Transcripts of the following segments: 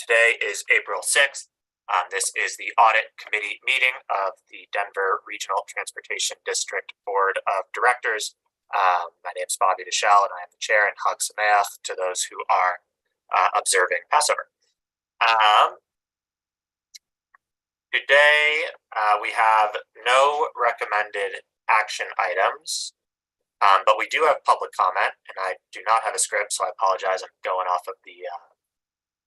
Today is April 6th. This is the Audit Committee meeting of the Denver Regional Transportation District Board of Directors. My name is Bobby Deschel, and I am the chair, and Chag Sameach to those who are observing Passover. Today, we have no recommended action items, but we do have public comment, and I do not have a script, so I apologize. I'm going off of the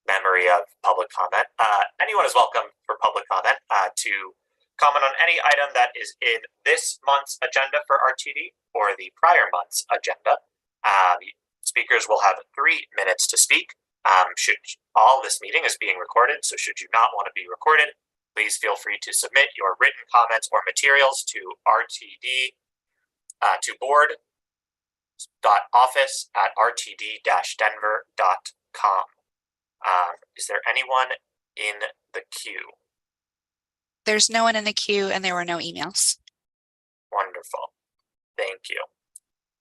memory of public comment. Anyone is welcome for public comment to comment on any item that is in this month's agenda for RTD or the prior month's agenda. Speakers will have 3 minutes to speak. All this meeting is being recorded, so should you not want to be recorded, please feel free to submit your written comments or materials to RTD to board.office@rtd-denver.com. Is there anyone in the queue? There's no one in the queue, and there were no emails. Wonderful. Thank you.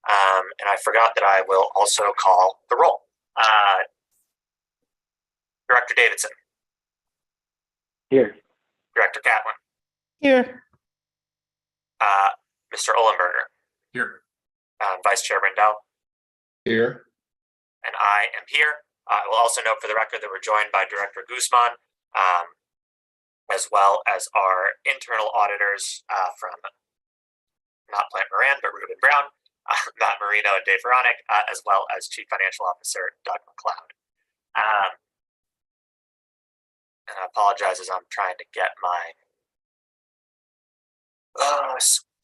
And I forgot that I will also call the roll. Director Davidson. Here. Director Catlin. Here. Mr. Uhlenberger. Here. Vice Chair Rendell. Here. And I am here. I will also note for the record that we're joined by Director Guzman, as well as our internal auditors from not Plant Moran, but Ruben Brown, Matt Marino and Dave Veronic, as well as Chief Financial Officer Doug McLeod. And I apologize as I'm trying to get my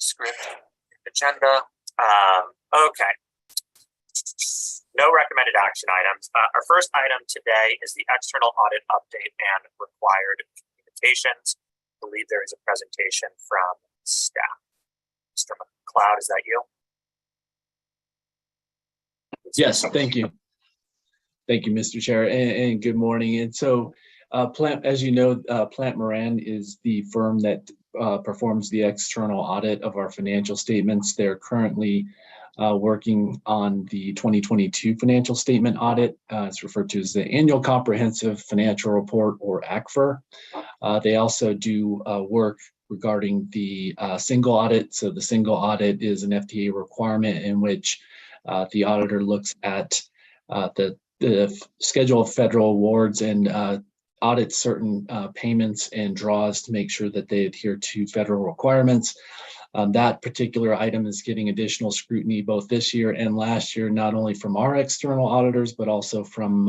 script agenda. Okay. No recommended action items. Our first item today is the external audit update and required communications. I believe there is a presentation from staff. Mr. McLeod, is that you? Yes, thank you. Thank you, Mr. Chair, and good morning. And so, as you know, Plant Moran is the firm that performs the external audit of our financial statements. They're currently working on the 2022 financial statement audit. It's referred to as the Annual Comprehensive Financial Report, or ACFR. They also do work regarding the single audit. So the single audit is an FDA requirement in which the auditor looks at the schedule of federal awards and audits certain payments and draws to make sure that they adhere to federal requirements. That particular item is getting additional scrutiny both this year and last year, not only from our external auditors, but also from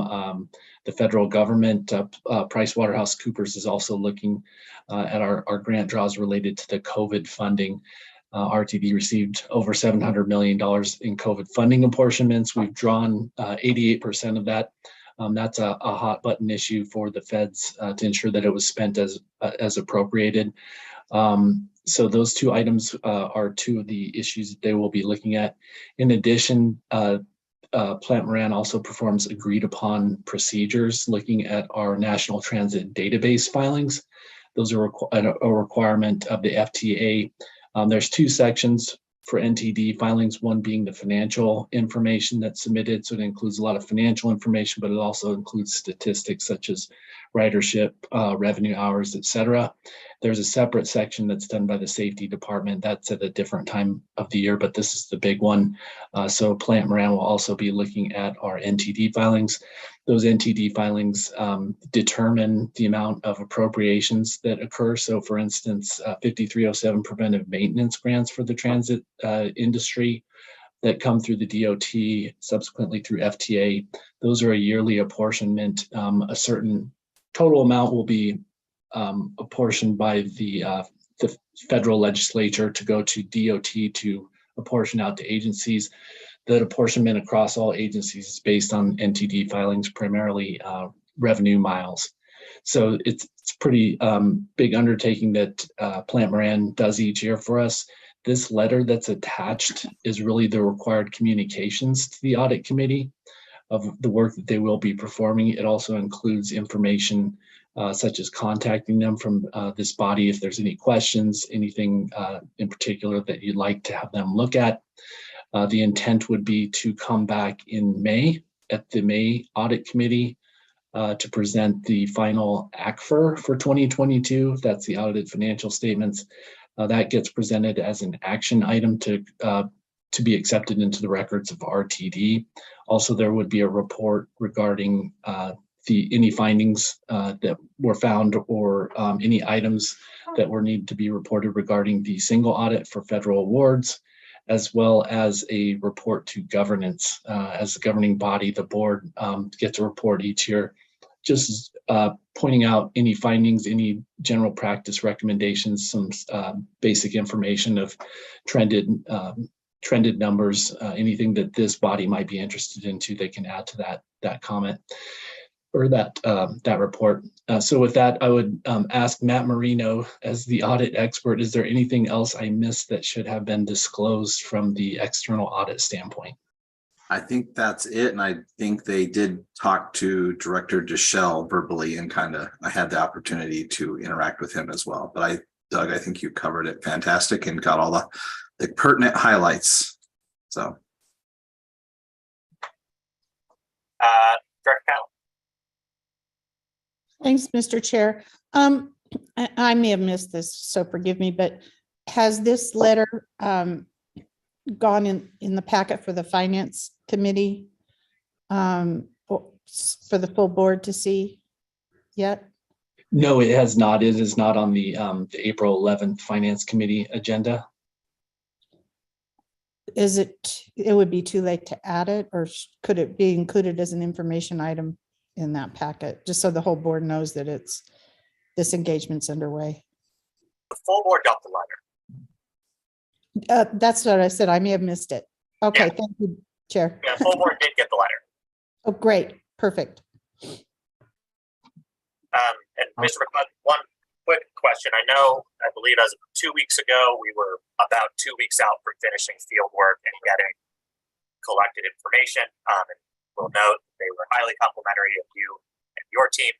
the federal government. PricewaterhouseCoopers is also looking at our grant draws related to the COVID funding. RTD received over $700 million in COVID funding apportionments. We've drawn 88% of that. That's a hot button issue for the feds to ensure that it was spent as appropriated. So those 2 items are 2 of the issues that they will be looking at. In addition, Plant Moran also performs agreed upon procedures looking at our National Transit Database filings. Those are a requirement of the FTA. There's 2 sections for NTD filings, one being the financial information that's submitted. So it includes a lot of financial information, but it also includes statistics such as ridership, revenue hours, et cetera. There's a separate section that's done by the safety department. That's at a different time of the year, but this is the big one. So Plant Moran will also be looking at our NTD filings. Those NTD filings determine the amount of appropriations that occur. So for instance, 5307 preventive maintenance grants for the transit industry that come through the DOT, subsequently through FTA. Those are a yearly apportionment. A certain total amount will be apportioned by the federal legislature to go to DOT to apportion out to agencies. That apportionment across all agencies is based on NTD filings, primarily revenue miles. So it's pretty big undertaking that Plant Moran does each year for us. This letter that's attached is really the required communications to the Audit Committee of the work that they will be performing. It also includes information such as contacting them from this body if there's any questions, anything in particular that you'd like to have them look at. The intent would be to come back in May at the May Audit Committee to present the final ACFR for 2022. That's the audited financial statements. That gets presented as an action item to be accepted into the records of RTD. Also, there would be a report regarding any findings that were found, or any items that were needed to be reported regarding the single audit for federal awards, as well as a report to governance. As the governing body, the board gets a report each year, just pointing out any findings, any general practice recommendations, some basic information of trended numbers, anything that this body might be interested into, they can add to that comment or that report. So with that, I would ask Matt Marino, as the audit expert, is there anything else I missed that should have been disclosed from the external audit standpoint? I think that's it. And I think they did talk to Director Deschelle verbally, and I had the opportunity to interact with him as well. But Doug, I think you covered it fantastic and got all the pertinent highlights. So. Director Catlin. Thanks, Mr. Chair. I may have missed this, so forgive me, but has this letter gone in the packet for the Finance Committee for the full board to see yet? No, it has not. It is not on the April 11th Finance Committee agenda. It would be too late to add it, or could it be included as an information item in that packet, just so the whole board knows that this engagement's underway? The full board got the letter. That's what I said. I may have missed it. Okay, Yeah. Thank you, Chair. Yeah, the full board did get the letter. Oh, great, perfect. And Mr. McClellan, one quick question. I believe as of 2 weeks ago, we were about 2 weeks out from finishing field work and getting collected information. And we'll note they were highly complimentary of you and your team.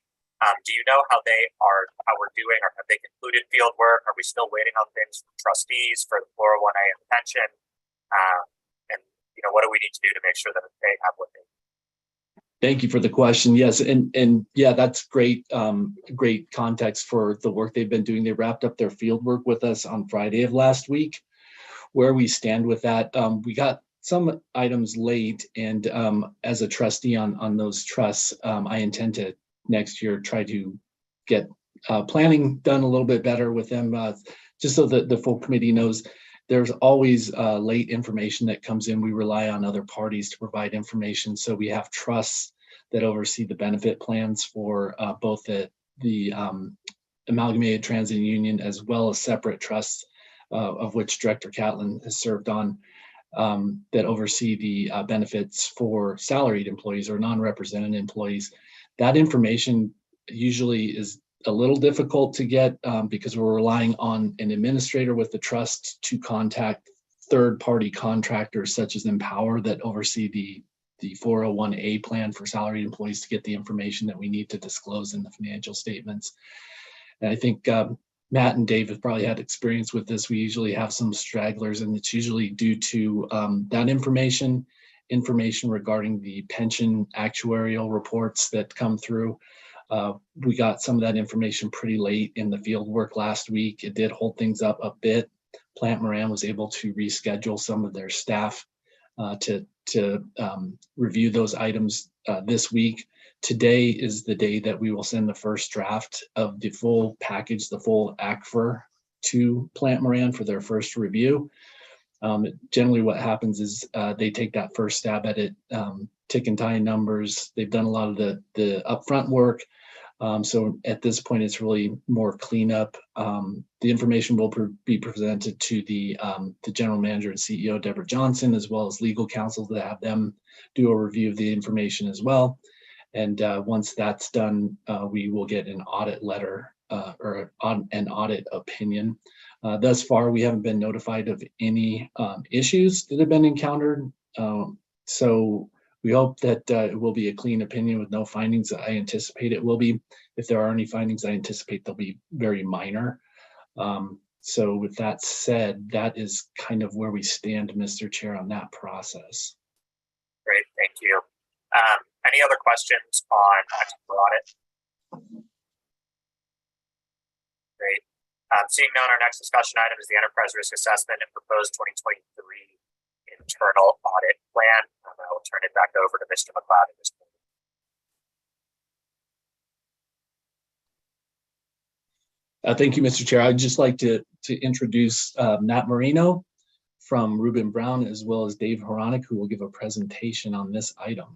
Do you know how we're doing, or have they concluded field work? Are we still waiting on things from trustees for the 401A and the pension? And what do we need to do to make sure that they have what they need? Thank you for the question. Yes, and yeah, that's great. Great context for the work they've been doing. They wrapped up their field work with us on Friday of last week. Where we stand with that, we got some items late, and as a trustee on those trusts, I intend to next year try to get planning done a little bit better with them, just so that the full committee knows. There's always late information that comes in. We rely on other parties to provide information. So we have trusts that oversee the benefit plans for both the Amalgamated Transit Union, as well as separate trusts, of which Director Catlin has served on, that oversee the benefits for salaried employees or non-represented employees. That information usually is a little difficult to get because we're relying on an administrator with the trust to contact third-party contractors such as Empower that oversee the 401A plan for salaried employees to get the information that we need to disclose in the financial statements. And I think Matt and Dave have probably had experience with this. We usually have some stragglers, and it's usually due to that information regarding the pension actuarial reports that come through. We got some of that information pretty late in the field work last week. It did hold things up a bit. Plant Moran was able to reschedule some of their staff to review those items this week. Today is the day that we will send the first draft of the full package, the full ACFR, to Plant Moran for their first review. Generally what happens is they take that first stab at it, tick and tie numbers. They've done a lot of the upfront work. So at this point, it's really more cleanup. The information will be presented to the general manager and CEO, Deborah Johnson, as well as legal counsel to have them do a review of the information as well. And once that's done, we will get an audit letter or an audit opinion. Thus far, we haven't been notified of any issues that have been encountered. So we hope that it will be a clean opinion with no findings. I anticipate it will be. If there are any findings, I anticipate they'll be very minor. So with that said, that is kind of where we stand, Mr. Chair, on that process. Great, thank you. Any other questions on external audit? Great. Seeing none, our next discussion item is the enterprise risk assessment and proposed 2023 internal audit plan. I will turn it back over to Mr. McLeod at this point. Thank you, Mr. Chair. I'd just like to introduce Nat Marino from Reuben Brown, as well as Dave Horonic, who will give a presentation on this item.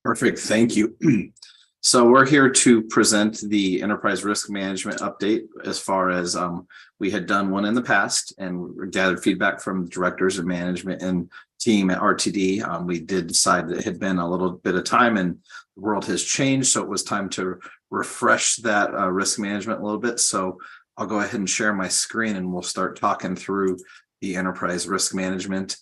Perfect. Thank you. So we're here to present the enterprise risk management update as far as we had done one in the past and gathered feedback from directors and management and team at RTD. We did decide that it had been a little bit of time and the world has changed. So it was time to refresh that risk management a little bit. So I'll go ahead and share my screen and we'll start talking through the enterprise risk management.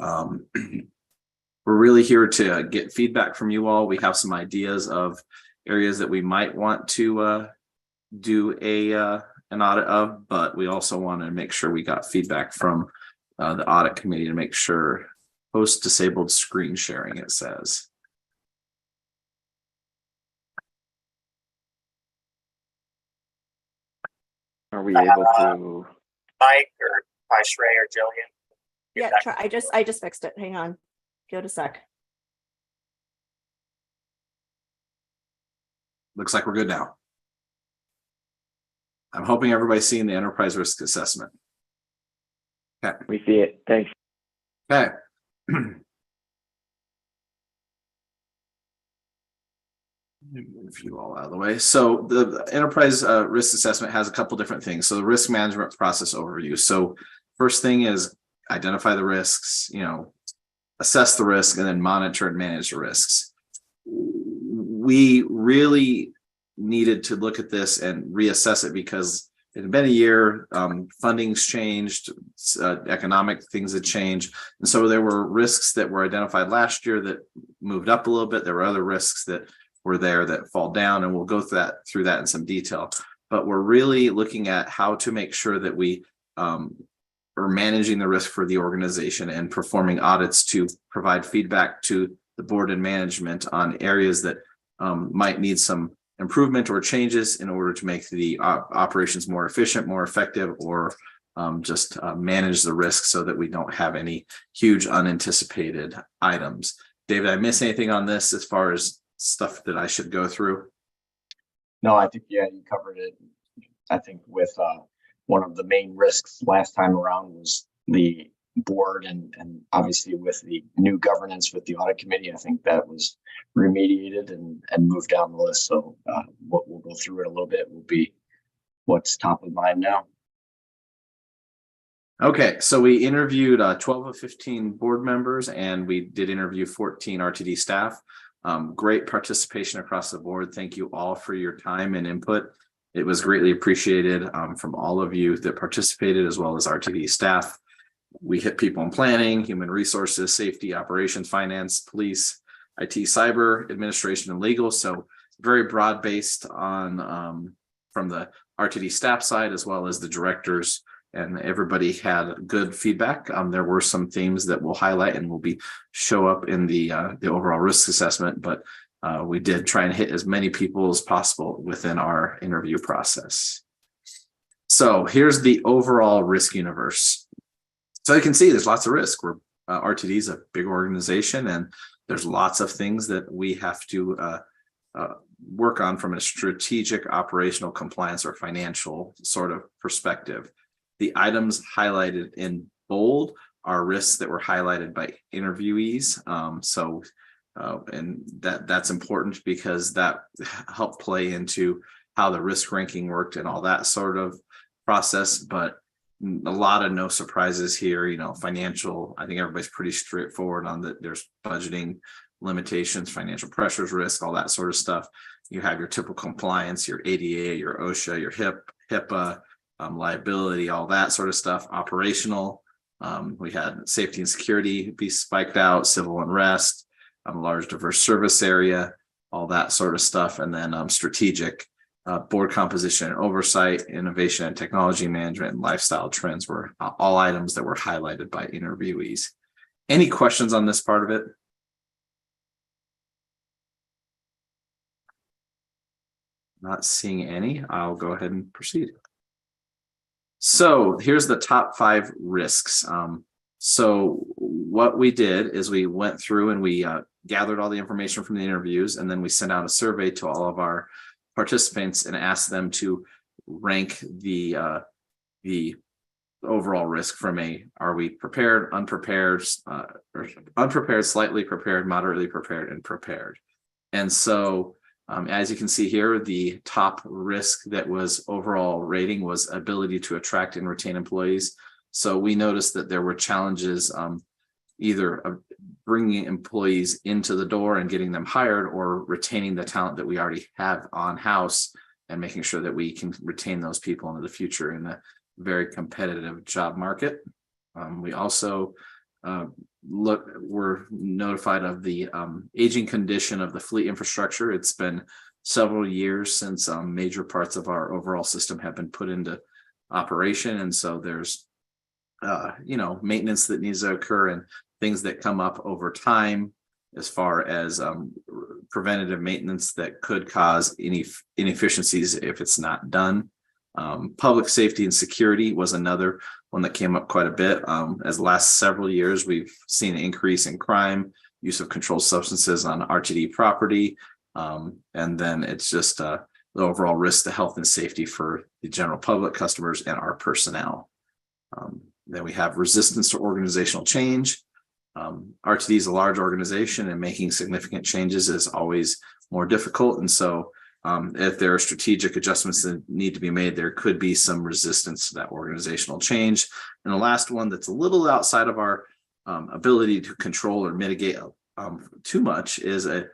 We're really here to get feedback from you all. We have some ideas of areas that we might want to do an audit of, but we also want to make sure we got feedback from the audit committee to make sure host disabled screen sharing, it says. Are we able to? Mike or Shrey or Jillian? Yeah, try, I just fixed it. Hang on. Give it a sec. Looks like we're good now. I'm hoping everybody's seeing the enterprise risk assessment. Okay. We see it. Thanks. Okay. Move you all out of the way. So the enterprise risk assessment has a couple different things. So the risk management process overview. So first thing is identify the risks, assess the risk, and then monitor and manage the risks. We really needed to look at this and reassess it because it had been a year, funding's changed, economic things had changed. And so there were risks that were identified last year that moved up a little bit. There were other risks that were there that fall down, and we'll go through that in some detail. But we're really looking at how to make sure that we are managing the risk for the organization and performing audits to provide feedback to the board and management on areas that might need some improvement or changes in order to make the operations more efficient, more effective, or just manage the risk so that we don't have any huge unanticipated items. David, I miss anything on this as far as stuff that I should go through? No, I think, yeah, you covered it. I think with one of the main risks last time around was the board and obviously with the new governance with the audit committee, I think that was remediated and moved down the list. So what we'll go through it a little bit will be what's top of mind now. Okay, so we interviewed 12 of 15 board members and we did interview 14 RTD staff. Great participation across the board. Thank you all for your time and input. It was greatly appreciated from all of you that participated, as well as RTD staff. We hit people in planning, human resources, safety, operations, finance, police, IT, cyber, administration, and legal. So very broad based on from the RTD staff side, as well as the directors, and everybody had good feedback. There were some themes that we'll highlight and will show up in the overall risk assessment, but we did try and hit as many people as possible within our interview process. So here's the overall risk universe. So you can see there's lots of risk. RTD is a big organization and there's lots of things that we have to work on from a strategic, operational, compliance, or financial sort of perspective. The items highlighted in bold are risks that were highlighted by interviewees. And that's important because that helped play into how the risk ranking worked and all that sort of process. But a lot of no surprises here. Financial, I think everybody's pretty straightforward on that. There's budgeting limitations, financial pressures, risk, all that sort of stuff. You have your typical compliance, your ADA, your OSHA, your HIPAA, liability, all that sort of stuff. Operational, we had safety and security be spiked out, civil unrest, large diverse service area, all that sort of stuff. And then strategic, board composition and oversight, innovation and technology management, and lifestyle trends were all items that were highlighted by interviewees. Any questions on this part of it? Not seeing any, I'll go ahead and proceed. So here's the top 5 risks. So what we did is we went through and we gathered all the information from the interviews, and then we sent out a survey to all of our participants and asked them to rank the overall risk from are we prepared, unprepared, or unprepared, slightly prepared, moderately prepared, and prepared. And so as you can see here, the top risk that was overall rating was ability to attract and retain employees. So we noticed that there were challenges either bringing employees into the door and getting them hired, or retaining the talent that we already have on house and making sure that we can retain those people into the future in a very competitive job market. We also were notified of the aging condition of the fleet infrastructure. It's been several years since major parts of our overall system have been put into operation, and so there's maintenance that needs to occur and things that come up over time as far as preventative maintenance that could cause any inefficiencies if it's not done. Public safety and security was another one that came up quite a bit. As the last several years, we've seen an increase in crime, use of controlled substances on RTD property, and then it's just the overall risk to health and safety for the general public, customers, and our personnel. Then we have resistance to organizational change. RTD is a large organization, and making significant changes is always more difficult. And so if there are strategic adjustments that need to be made, there could be some resistance to that organizational change. And the last one that's a little outside of our ability to control or mitigate too much is a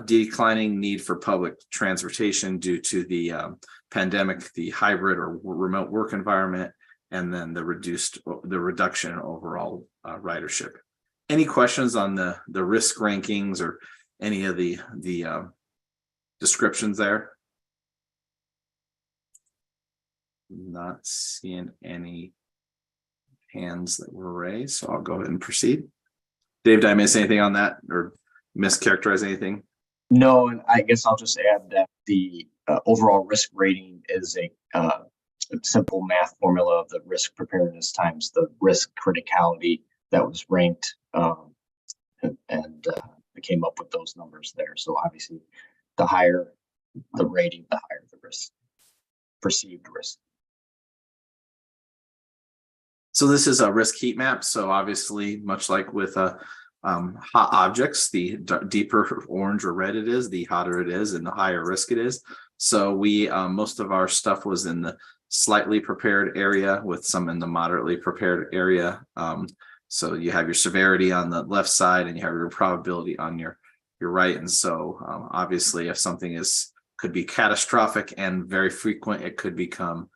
declining need for public transportation due to the pandemic, the hybrid or remote work environment, and then the reduction in overall ridership. Any questions on the risk rankings or any of the descriptions there? Not seeing any hands that were raised, so I'll go ahead and proceed. Dave, did I miss anything on that or mischaracterize anything? No, and I guess I'll just add that the overall risk rating is a simple math formula of the risk preparedness times the risk criticality that was ranked, and we came up with those numbers there. So obviously, the higher the rating, the higher the risk, perceived risk. So this is a risk heat map. So obviously, much like with hot objects, the deeper orange or red it is, the hotter it is, and the higher risk it is. So we most of our stuff was in the slightly prepared area, with some in the moderately prepared area. So you have your severity on the left side, and you have your probability on your right. And so obviously, if something could be catastrophic and very frequent, it could become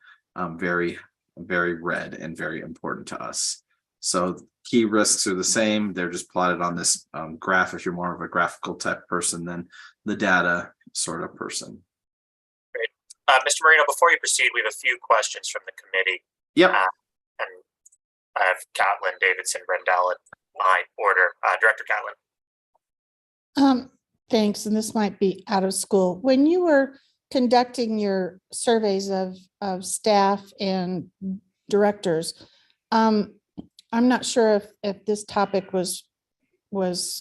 very, very red and very important to us. So key risks are the same. They're just plotted on this graph if you're more of a graphical type person than the data sort of person. Great. Mr. Marino, before you proceed, we have a few questions from the committee. Yep. And I have Catlin, Davidson, Rendell in my order. Director Catlin. Thanks, and this might be out of school. When you were conducting your surveys of staff and directors, I'm not sure if this topic was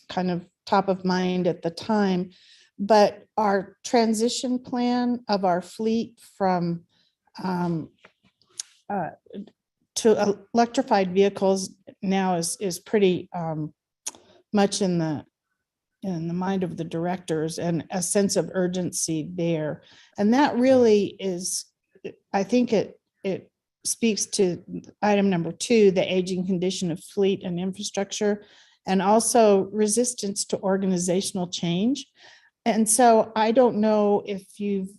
kind of top of mind at the time, but our transition plan of our fleet from to electrified vehicles now is pretty much in the mind of the directors, and a sense of urgency there. And that really is, I think it speaks to item number 2, the aging condition of fleet and infrastructure, and also resistance to organizational change. And so I don't know if you've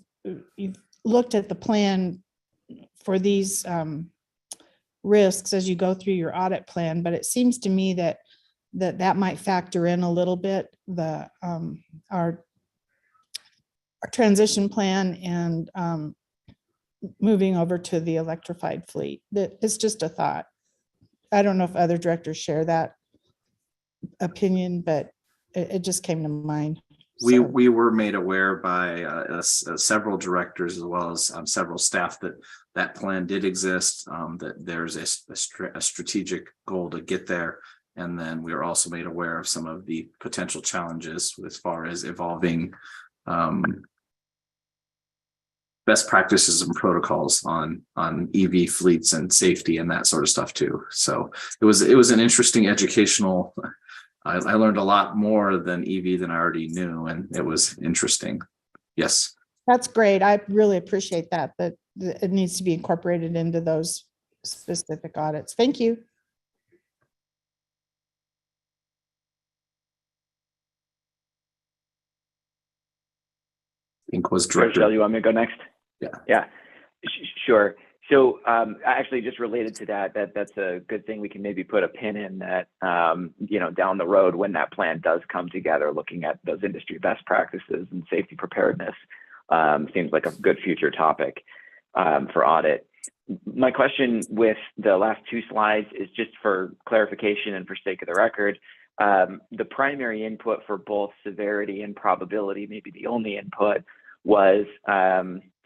looked at the plan for these risks as you go through your audit plan, but it seems to me that might factor in a little bit our transition plan and moving over to the electrified fleet. It's just a thought. I don't know if other directors share that opinion, but it just came to mind. So- We were made aware by several directors as well as several staff that plan did exist, that there's a strategic goal to get there. And then we were also made aware of some of the potential challenges as far as evolving best practices and protocols on EV fleets and safety and that sort of stuff too. So it was an interesting educational. I learned a lot more than EV than I already knew, and it was interesting. Yes. That's great. I really appreciate that it needs to be incorporated into those specific audits. Thank you. I think was Rochelle, director. you want me to go next? Yeah. Yeah, sure. So actually just related to that's a good thing. We can maybe put a pin in that, down the road when that plan does come together, looking at those industry best practices and safety preparedness seems like a good future topic for audit. My question with the last two slides is just for clarification and for sake of the record. The primary input for both severity and probability, maybe the only input, was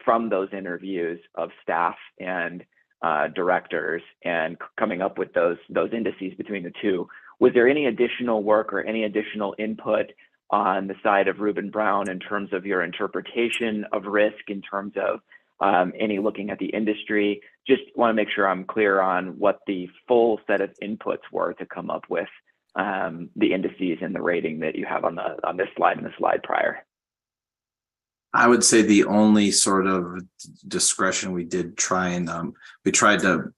from those interviews of staff and directors and coming up with those indices between the two. Was there any additional work or any additional input on the side of Reuben Brown in terms of your interpretation of risk, in terms of any looking at the industry? Just want to make sure I'm clear on what the full set of inputs were to come up with the indices and the rating that you have on this slide and the slide prior. I would say the only sort of discretion we did try and we tried to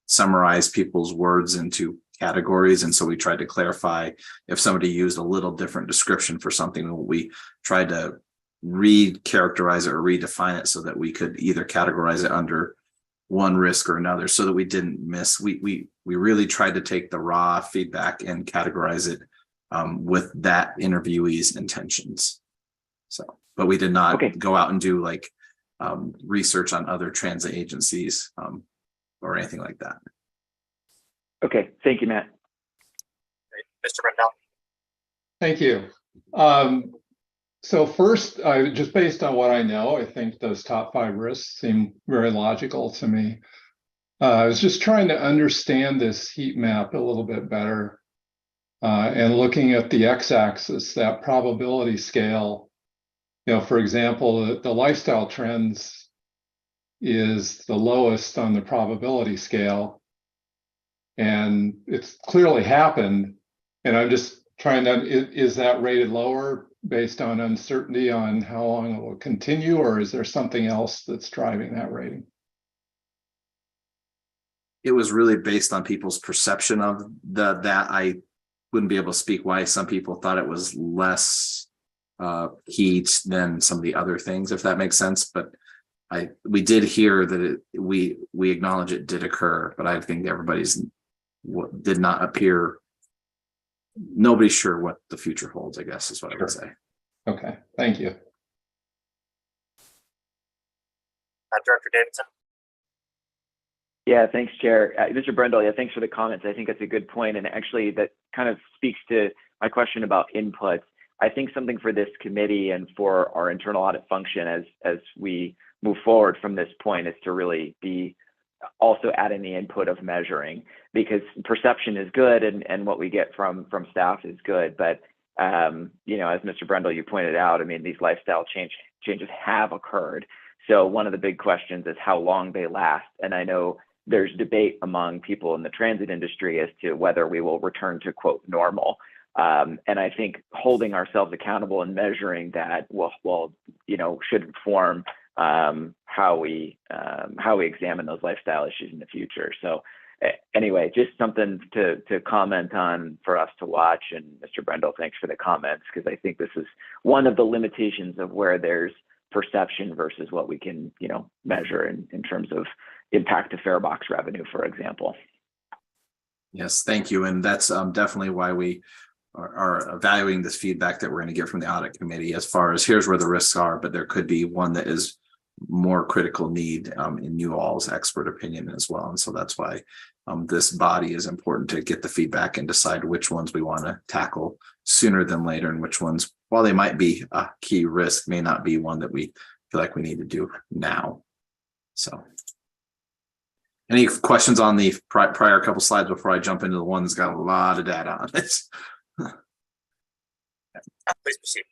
summarize people's words into categories. And so we tried to clarify if somebody used a little different description for something, we tried to re-characterize it or redefine it so that we could either categorize it under one risk or another so that we didn't miss. We really tried to take the raw feedback and categorize it with that interviewee's intentions. So, but we did not go out and do like research on other transit agencies or anything like that. Okay, thank you, Matt. Mr. Brendel. Thank you. So first, just based on what I know, I think those top 5 risks seem very logical to me. I was just trying to understand this heat map a little bit better and looking at the x-axis, that probability scale. For example, the lifestyle trends is the lowest on the probability scale. And it's clearly happened. And I'm just trying to, is that rated lower based on uncertainty on how long it will continue, or is there something else that's driving that rating? It was really based on people's perception of that. I wouldn't be able to speak why some people thought it was less heat than some of the other things, if that makes sense. But we did hear that we acknowledge it did occur, but I think did not appear. Nobody's sure what the future holds, I guess is what I would say. Okay, thank you. Director Davidson. Yeah, thanks, Chair. Mr. Brendel, yeah, thanks for the comments. I think that's a good point. And actually that kind of speaks to my question about inputs. I think something for this committee and for our internal audit function as we move forward from this point is to really be also adding the input of measuring, because perception is good and what we get from staff is good. But, as Mr. Brendel, you pointed out, I mean, these lifestyle changes have occurred. So one of the big questions is how long they last. And I know there's debate among people in the transit industry as to whether we will return to, quote, normal. And I think holding ourselves accountable and measuring that should inform how we examine those lifestyle issues in the future. So anyway, just something to comment on for us to watch. And Mr. Brendel, thanks for the comments, because I think this is one of the limitations of where there's perception versus what we can, measure in terms of impact to fare box revenue, for example. Yes, thank you. And that's definitely why we are evaluating this feedback that we're going to get from the audit committee as far as here's where the risks are, but there could be one that is more critical need in you all's expert opinion as well. And so that's why this body is important to get the feedback and decide which ones we want to tackle sooner than later, and which ones, while they might be a key risk, may not be one that we feel like we need to do now. So any questions on the prior couple slides before I jump into the one that's got a lot of data on it? Please proceed.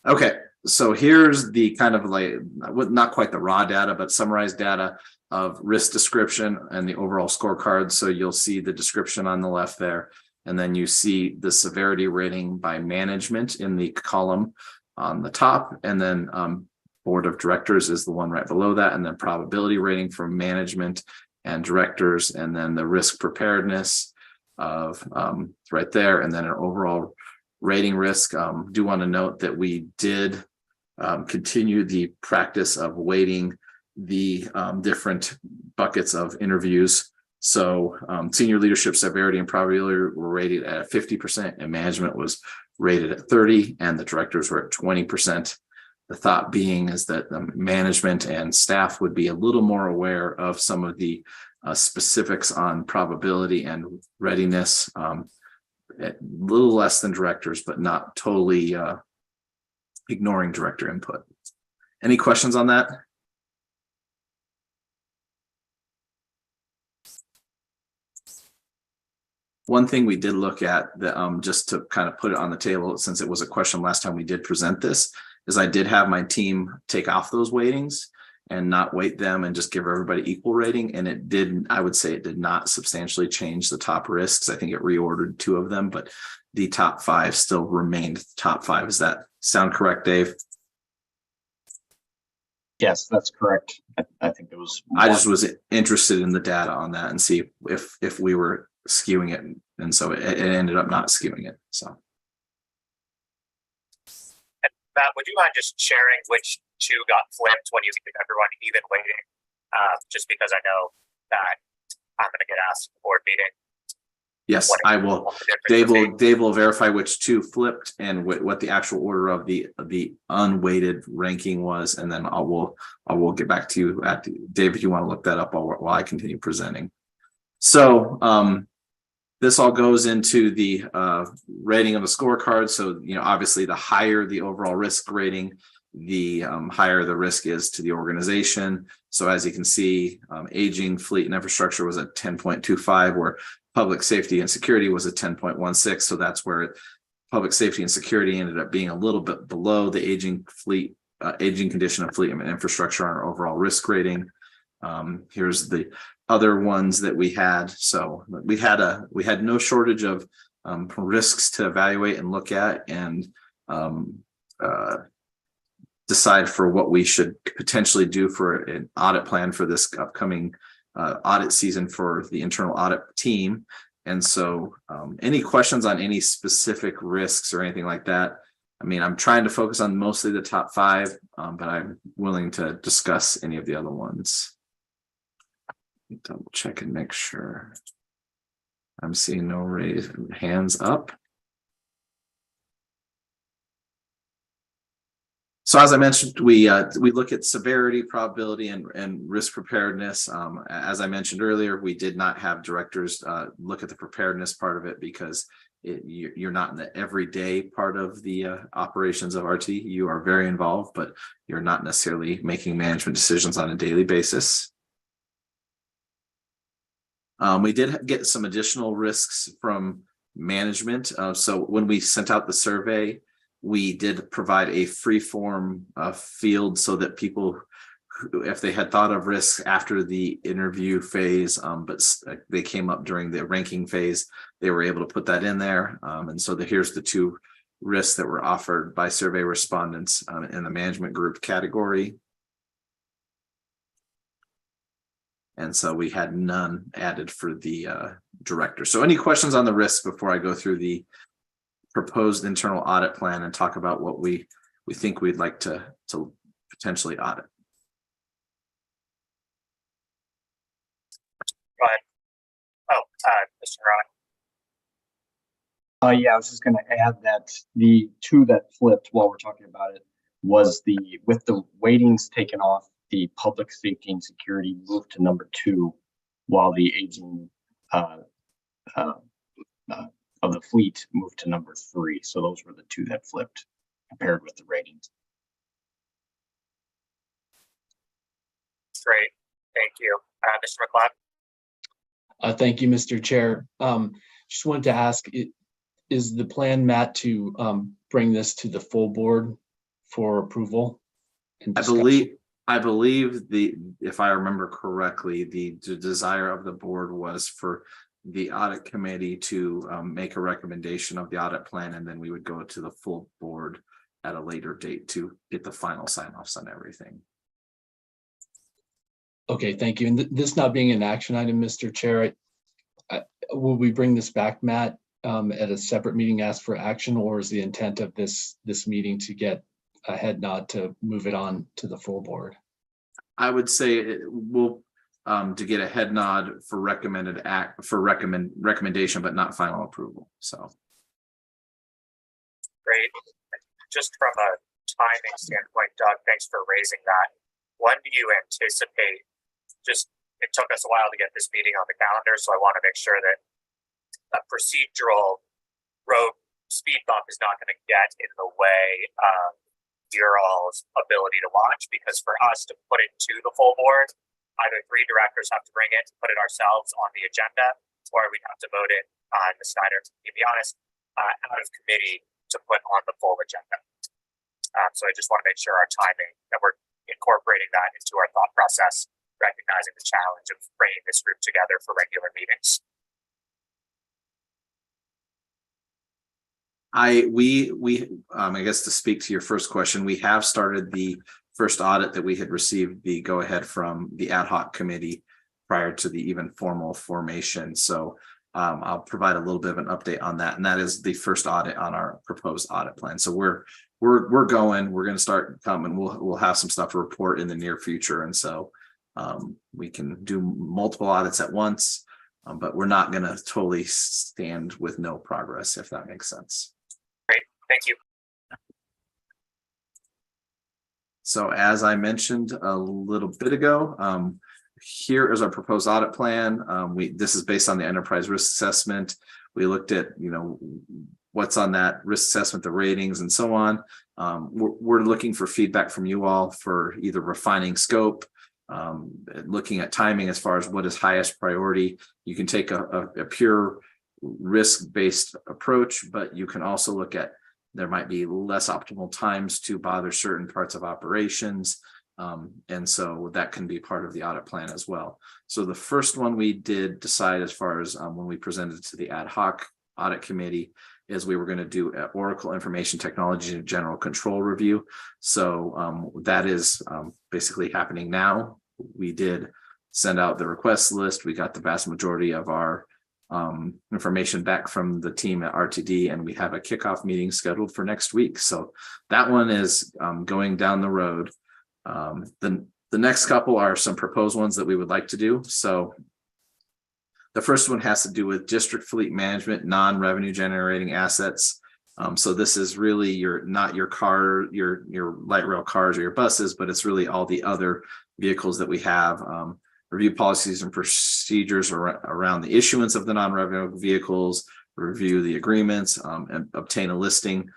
Okay, so here's the kind of like, not quite the raw data, but summarized data of risk description and the overall scorecard. So you'll see the description on the left there, and then you see the severity rating by management in the column on the top, and then board of directors is the one right below that, and then probability rating from management and directors, and then the risk preparedness of right there, and then an overall rating risk. Do want to note that we did continue the practice of weighting the different buckets of interviews. So senior leadership severity and probability were rated at 50%, and management was rated at 30%, and the directors were at 20%. The thought being is that the management and staff would be a little more aware of some of the specifics on probability and readiness, a little less than directors, but not totally ignoring director input. Any questions on that? One thing we did look at that just to kind of put it on the table, since it was a question last time we did present this, is I did have my team take off those weightings and not weight them and just give everybody equal rating. And it did, I would say it did not substantially change the top risks. I think it reordered 2 of them, but the top 5 still remained the top 5. Does that sound correct, Dave? Yes, that's correct. I think it was. I just was interested in the data on that and see if we were skewing it. And so it ended up not skewing it. So. Matt, would you mind just sharing which 2 got flipped when you gave everyone even weighting? Just because I know that I'm going to get asked at the board meeting. Yes, I will. Dave will verify which 2 flipped and what the actual order of the unweighted ranking was, and then I will get back to you at Dave if you want to look that up while I continue presenting. So this all goes into the rating of the scorecard. So, obviously the higher the overall risk rating, the higher the risk is to the organization. So as you can see, aging, fleet, and infrastructure was at 10.25, where public safety and security was at 10.16. So that's where public safety and security ended up being a little bit below the aging condition of fleet and infrastructure on our overall risk rating. Here's the other ones that we had. So we had no shortage of risks to evaluate and look at and decide for what we should potentially do for an audit plan for this upcoming audit season for the internal audit team. And so any questions on any specific risks or anything like that? I mean, I'm trying to focus on mostly the top 5, but I'm willing to discuss any of the other ones. Double check and make sure. I'm seeing no raised hands up. So as I mentioned, we look at severity, probability, and risk preparedness. As I mentioned earlier, we did not have directors look at the preparedness part of it because you're not in the everyday part of the operations of RT. You are very involved, but you're not necessarily making management decisions on a daily basis. We did get some additional risks from management. So when we sent out the survey, we did provide a free form field so that people, if they had thought of risks after the interview phase, but they came up during the ranking phase, they were able to put that in there. And so here's the 2 risks that were offered by survey respondents in the management group category. And so we had none added for the director. So any questions on the risks before I go through the proposed internal audit plan and talk about what we think we'd like to potentially audit? Go ahead. Oh, Mr. Ryan. Yeah, I was just going to add that the 2 that flipped while we're talking about it was with the weightings taken off, the public safety and security moved to number 2, while the aging of the fleet moved to number 3. So those were the two that flipped compared with the ratings. Great, thank you. Mr. McLeod? Thank you, Mr. Chair. Just wanted to ask, is the plan, Matt, to bring this to the full board for approval? And discussion? I believe if I remember correctly, the desire of the board was for the audit committee to make a recommendation of the audit plan, and then we would go to the full board at a later date to get the final sign-offs on everything. Okay, thank you. And this not being an action item, Mr. Chair, will we bring this back, Matt, at a separate meeting, ask for action, or is the intent of this meeting to get a head nod to move it on to the full board? I would say it will to get a head nod for recommendation, but not final approval. So Great. Just from a timing standpoint, Doug, thanks for raising that. When do you anticipate, it took us a while to get this meeting on the calendar, so I want to make sure that a procedural road speed bump is not going to get in the way of your all's ability to watch, because for us to put it to the full board, either 3 directors have to bring it, put it ourselves on the agenda, or we'd have to vote it on Ms. Snyder, to be honest, out of committee to put on the full agenda. So I just want to make sure our timing, that we're incorporating that into our thought process, recognizing the challenge of bringing this group together for regular meetings. I guess to speak to your first question, we have started the first audit that we had received the go ahead from the ad hoc committee prior to the even formal formation. So I'll provide a little bit of an update on that, and that is the first audit on our proposed audit plan. So we're going to start coming. We'll have some stuff to report in the near future, and so we can do multiple audits at once, but we're not going to totally stand with no progress, if that makes sense. Great, thank you. So as I mentioned a little bit ago, here is our proposed audit plan. This is based on the enterprise risk assessment. We looked at, what's on that risk assessment, the ratings, and so on. We're looking for feedback from you all for either refining scope, looking at timing as far as what is highest priority. You can take a pure risk-based approach, but you can also look at, there might be less optimal times to bother certain parts of operations. And so that can be part of the audit plan as well. So the first one we did decide, as far as when we presented to the ad hoc audit committee, is we were going to do an Oracle Information Technology and General Control review. So that is basically happening now. We did send out the request list. We got the vast majority of our information back from the team at RTD, and we have a kickoff meeting scheduled for next week. So that one is going down the road. The next couple are some proposed ones that we would like to do. So the first one has to do with district fleet management, non-revenue generating assets. So this is really not your car, your light rail cars or your buses, but it's really all the other vehicles that we have. Review policies and procedures around the issuance of the non-revenue vehicles, review the agreements, and obtain a listing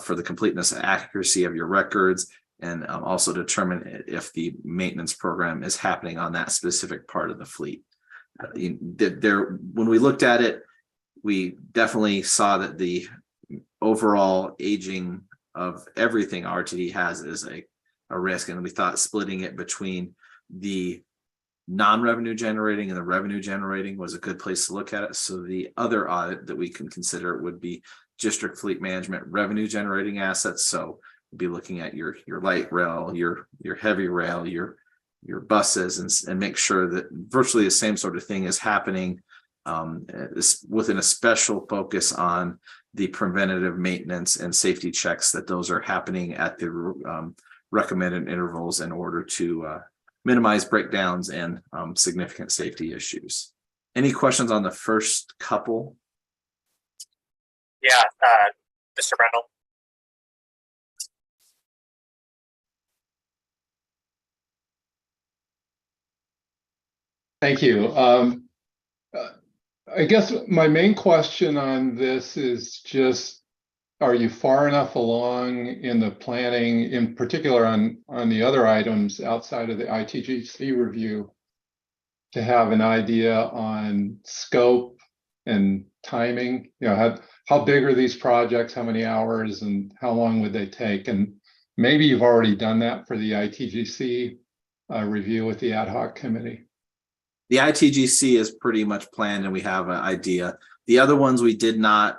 for the completeness and accuracy of your records, and also determine if the maintenance program is happening on that specific part of the fleet. When we looked at it, we definitely saw that the overall aging of everything RTD has is a risk, and we thought splitting it between the non-revenue generating and the revenue generating was a good place to look at it. So the other audit that we can consider would be district fleet management revenue generating assets. So we'll be looking at your light rail, your heavy rail, your buses, and make sure that virtually the same sort of thing is happening within a special focus on the preventative maintenance and safety checks, that those are happening at the recommended intervals in order to minimize breakdowns and significant safety issues. Any questions on the first couple? Yeah, Mr. Brendel. Thank you. I guess my main question on this is just, are you far enough along in the planning, in particular on the other items outside of the ITGC review, to have an idea on scope and timing? You know, how big are these projects, how many hours, and how long would they take? And maybe you've already done that for the ITGC review with the ad hoc committee. The ITGC is pretty much planned and we have an idea. The other ones we did not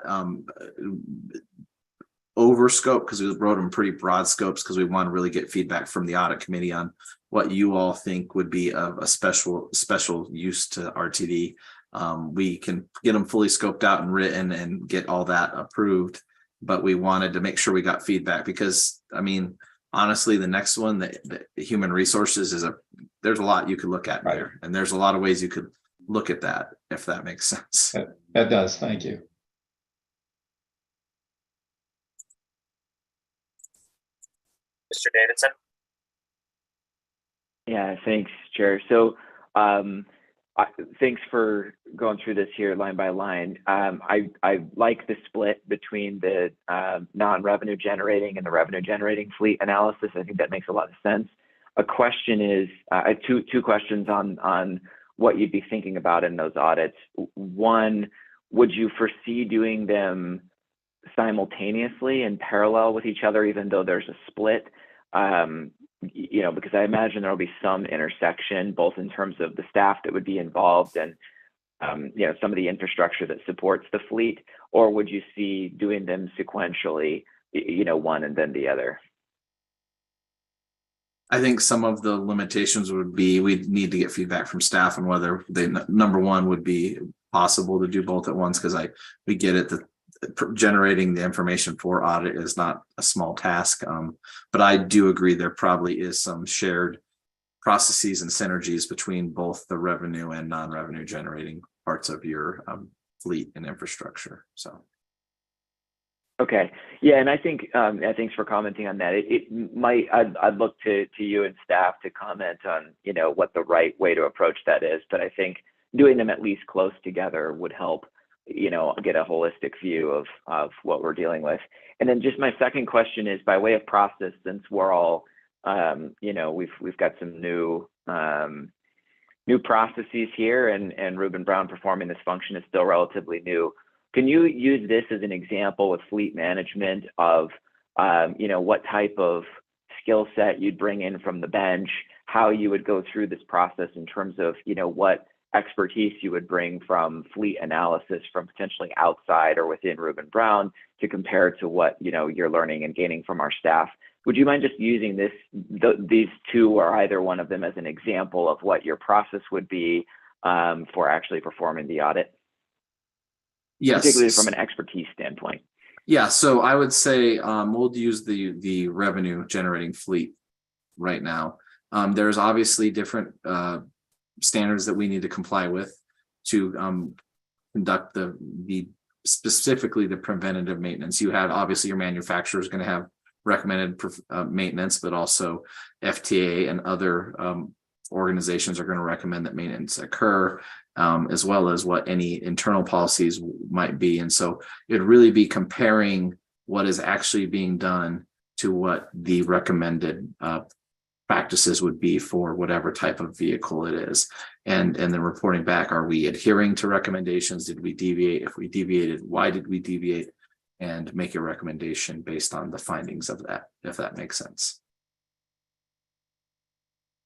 over scope because we wrote them pretty broad scopes because we want to really get feedback from the audit committee on what you all think would be of a special use to RTD. We can get them fully scoped out and written and get all that approved, but we wanted to make sure we got feedback because, I mean, honestly, the next one, the human resources there's a lot you could look at there, and there's a lot of ways you could look at that, if that makes sense. That does. Thank you. Mr. Davidson? Yeah, thanks, Chair. So thanks for going through this here line by line. I like the split between the non-revenue generating and the revenue generating fleet analysis. I think that makes a lot of sense. A question is, I have two questions on what you'd be thinking about in those audits. One, would you foresee doing them simultaneously in parallel with each other, even though there's a split? You know, because I imagine there'll be some intersection, both in terms of the staff that would be involved and, you know, some of the infrastructure that supports the fleet, or would you see doing them sequentially, you know, one and then the other? I think some of the limitations would be we'd need to get feedback from staff on whether they, number one, would be possible to do both at once, because we get it that generating the information for audit is not a small task. But I do agree there probably is some shared processes and synergies between both the revenue and non-revenue generating parts of your fleet and infrastructure. So. Okay. Yeah, and I think thanks for commenting on that. I'd look to you and staff to comment on, you know, what the right way to approach that is. But I think doing them at least close together would help, you know, get a holistic view of what we're dealing with. And then just my second question is, by way of process, since we're all, you know, we've got some new processes here, and Ruben Brown performing this function is still relatively new. Can you use this as an example with fleet management of, you know, what type of skill set you'd bring in from the bench, how you would go through this process in terms of, you know, what expertise you would bring from fleet analysis from potentially outside or within Ruben Brown to compare to what, you know, you're learning and gaining from our staff? Would you mind just using these two or either one of them as an example of what your process would be for actually performing the audit? Yes. Particularly from an expertise standpoint. Yeah, so I would say we'll use the revenue generating fleet right now. There's obviously different standards that we need to comply with to conduct specifically the preventative maintenance. You have obviously your manufacturer is going to have recommended maintenance, but also FTA and other organizations are going to recommend that maintenance occur, as well as what any internal policies might be. And so it'd really be comparing what is actually being done to what the recommended practices would be for whatever type of vehicle it is. And then reporting back, are we adhering to recommendations? Did we deviate? If we deviated, why did we deviate? And make a recommendation based on the findings of that, if that makes sense.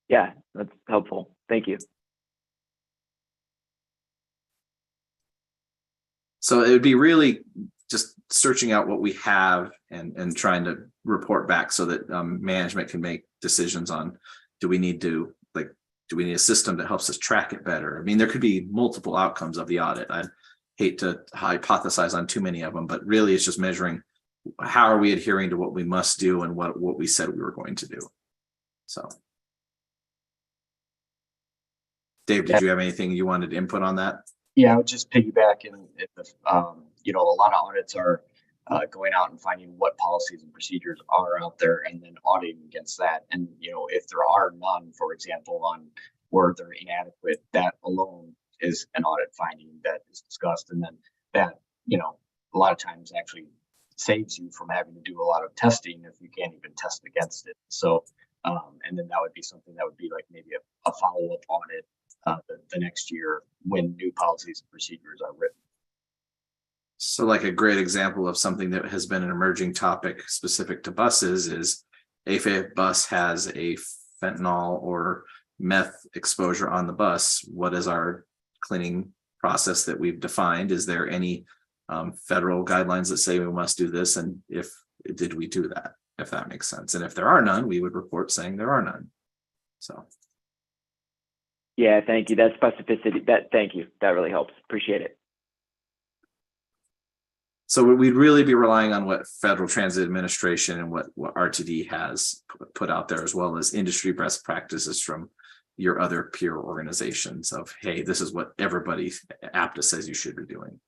Yeah, that's helpful. Thank you. So it would be really just searching out what we have and trying to report back so that management can make decisions on, do we need a system that helps us track it better? I mean, there could be multiple outcomes of the audit. I hate to hypothesize on too many of them, but really it's just measuring how are we adhering to what we must do and what we said we were going to do. So. Dave, did you have anything you wanted to input on that? Yeah, I would just piggyback in the, you know, a lot of audits are going out and finding what policies and procedures are out there and then auditing against that. And, you know, if there are none, for example, on where they're inadequate, that alone is an audit finding that is discussed, and then that, a lot of times actually saves you from having to do a lot of testing if you can't even test against it. So, and then that would be something that would be like maybe a follow-up audit the next year when new policies and procedures are written. So like a great example of something that has been an emerging topic specific to buses is if a bus has a fentanyl or meth exposure on the bus, what is our cleaning process that we've defined? Is there any federal guidelines that say we must do this? And if did we do that, if that makes sense? And if there are none, we would report saying there are none. So. Yeah, thank you. That specificity, thank you. That really helps. Appreciate it. So we'd really be relying on what Federal Transit Administration and what RTD has put out there, as well as industry best practices from your other peer organizations of, hey, this is what everybody APTA says you should be doing.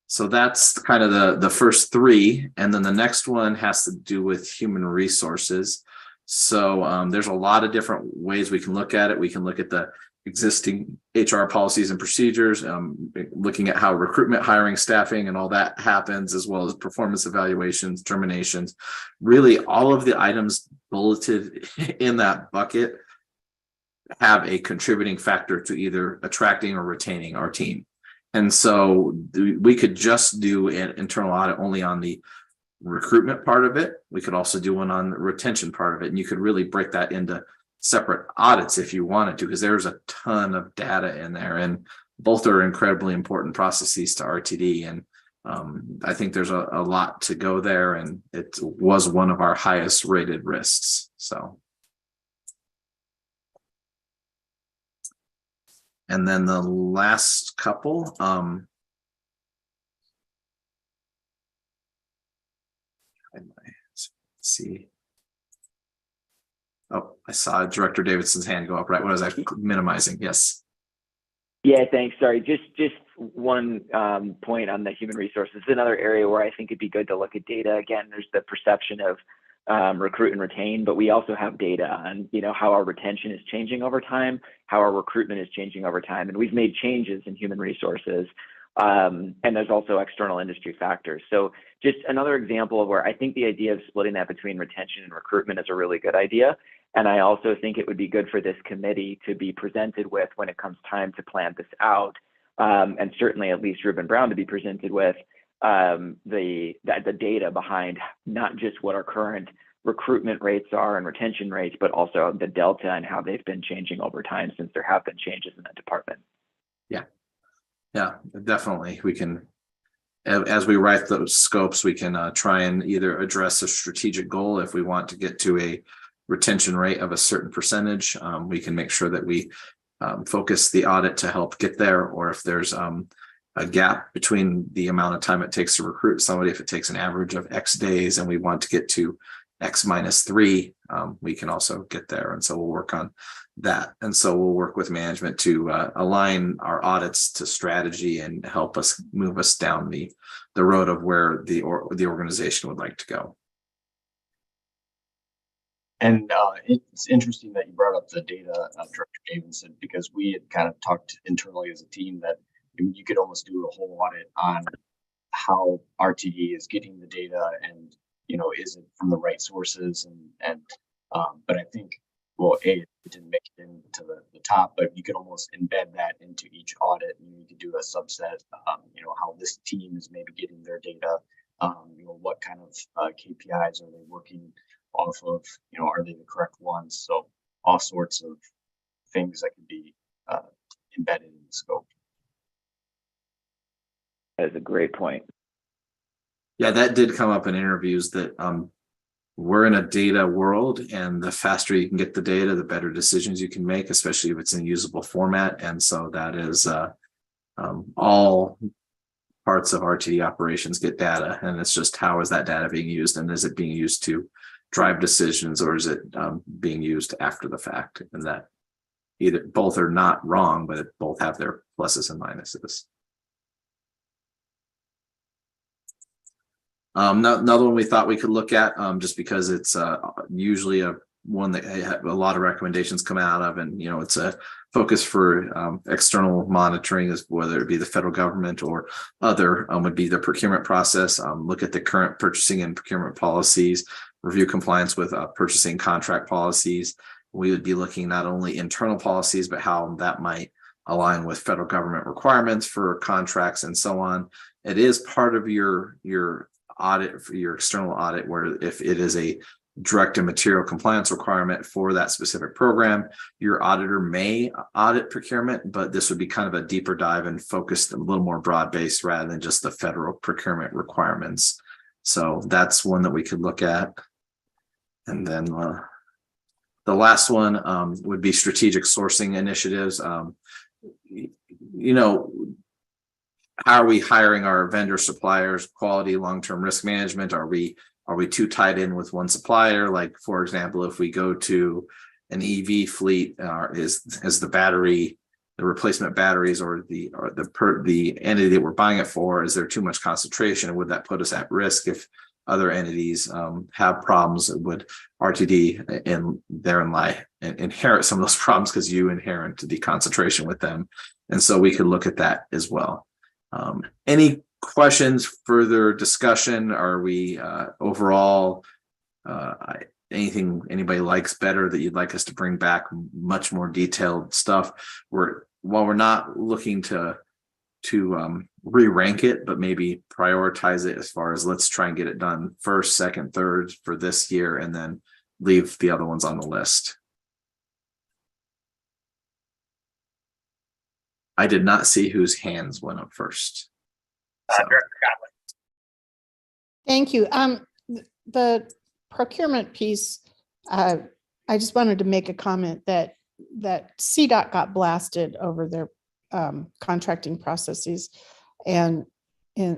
So that's kind of the first three. And then the next one has to do with human resources. So there's a lot of different ways we can look at it. We can look at the existing HR policies and procedures, looking at how recruitment, hiring, staffing, and all that happens, as well as performance evaluations, terminations. Really, all of the items bulleted in that bucket have a contributing factor to either attracting or retaining our team. And so we could just do an internal audit only on the recruitment part of it. We could also do one on the retention part of it. And you could really break that into separate audits if you wanted to, because there's a ton of data in there, and both are incredibly important processes to RTD. And I think there's a lot to go there, and it was one of our highest rated risks. So. And then the last couple, let's see. Oh, I saw Director Davidson's hand go up, right? What was I minimizing? Yes. Yeah, thanks. Sorry, just one point on the human resources. Another area where I think it'd be good to look at data. Again, there's the perception of recruit and retain, but we also have data on, how our retention is changing over time, how our recruitment is changing over time. And we've made changes in human resources. And there's also external industry factors. So just another example of where I think the idea of splitting that between retention and recruitment is a really good idea. And I also think it would be good for this committee to be presented with when it comes time to plan this out. And certainly at least Ruben Brown to be presented with the data behind not just what our current recruitment rates are and retention rates, but also the delta and how they've been changing over time since there have been changes in that department. Yeah, definitely. We can, as we write those scopes, we can try and either address a strategic goal. If we want to get to a retention rate of a certain percentage, we can make sure that we focus the audit to help get there. Or if there's a gap between the amount of time it takes to recruit somebody, if it takes an average of X days and we want to get to X -3, we can also get there. And so we'll work on that. And so we'll work with management to align our audits to strategy and help us move us down the road of where the organization would like to go. And it's interesting that you brought up the data, Director Davidson, because we had kind of talked internally as a team that you could almost do a whole audit on how RTD is getting the data and, is it from the right sources? But I think, well, it didn't make it into the top, but you could almost embed that into each audit, and you could do a subset, how this team is maybe getting their data, what kind of KPIs are they working off of, are they the correct ones? So all sorts of things that could be embedded in the scope. That is a great point. Yeah, that did come up in interviews that we're in a data world, and the faster you can get the data, the better decisions you can make, especially if it's in a usable format. And so that is all parts of RTD operations get data, and it's just how is that data being used, and is it being used to drive decisions, or is it being used after the fact? And that either both are not wrong, but both have their pluses and minuses. Another one we thought we could look at, just because it's usually a one that a lot of recommendations come out of, and it's a focus for external monitoring, is whether it be the federal government or other, would be the procurement process. Look at the current purchasing and procurement policies, review compliance with purchasing contract policies. We would be looking not only internal policies, but how that might align with federal government requirements for contracts and so on. It is part of your audit, for your external audit, where if it is a direct and material compliance requirement for that specific program, your auditor may audit procurement, but this would be kind of a deeper dive and focused a little more broad-based rather than just the federal procurement requirements. So that's one that we could look at. And then the last one would be strategic sourcing initiatives. How are we hiring our vendor suppliers, quality, long-term risk management? Are we too tied in with one supplier? Like, for example, if we go to an EV fleet, is the replacement batteries or the entity that we're buying it for, is there too much concentration? And would that put us at risk if other entities have problems? Would RTD and therein lie and inherit some of those problems because you inherit the concentration with them? And so we could look at that as well. Any questions, further discussion? Are we overall anything anybody likes better that you'd like us to bring back? Much more detailed stuff. While we're not looking to re-rank it, but maybe prioritize it as far as let's try and get it done first, second, third for this year, and then leave the other ones on the list. I did not see whose hands went up first. Director Gottlieb. Thank you. The procurement piece, I just wanted to make a comment that CDOT got blasted over their contracting processes and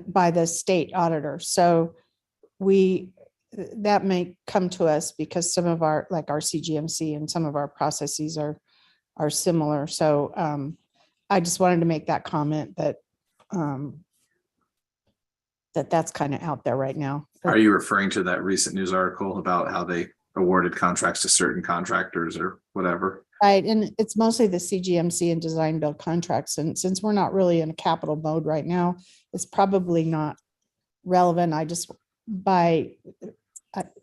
by the state auditor. So that may come to us because some of our CGMC and some of our processes are similar. So I just wanted to make that comment that that's kind of out there right now. Are you referring to that recent news article about how they awarded contracts to certain contractors or whatever? Right, and it's mostly the CGMC and design build contracts. And since we're not really in a capital mode right now, it's probably not relevant.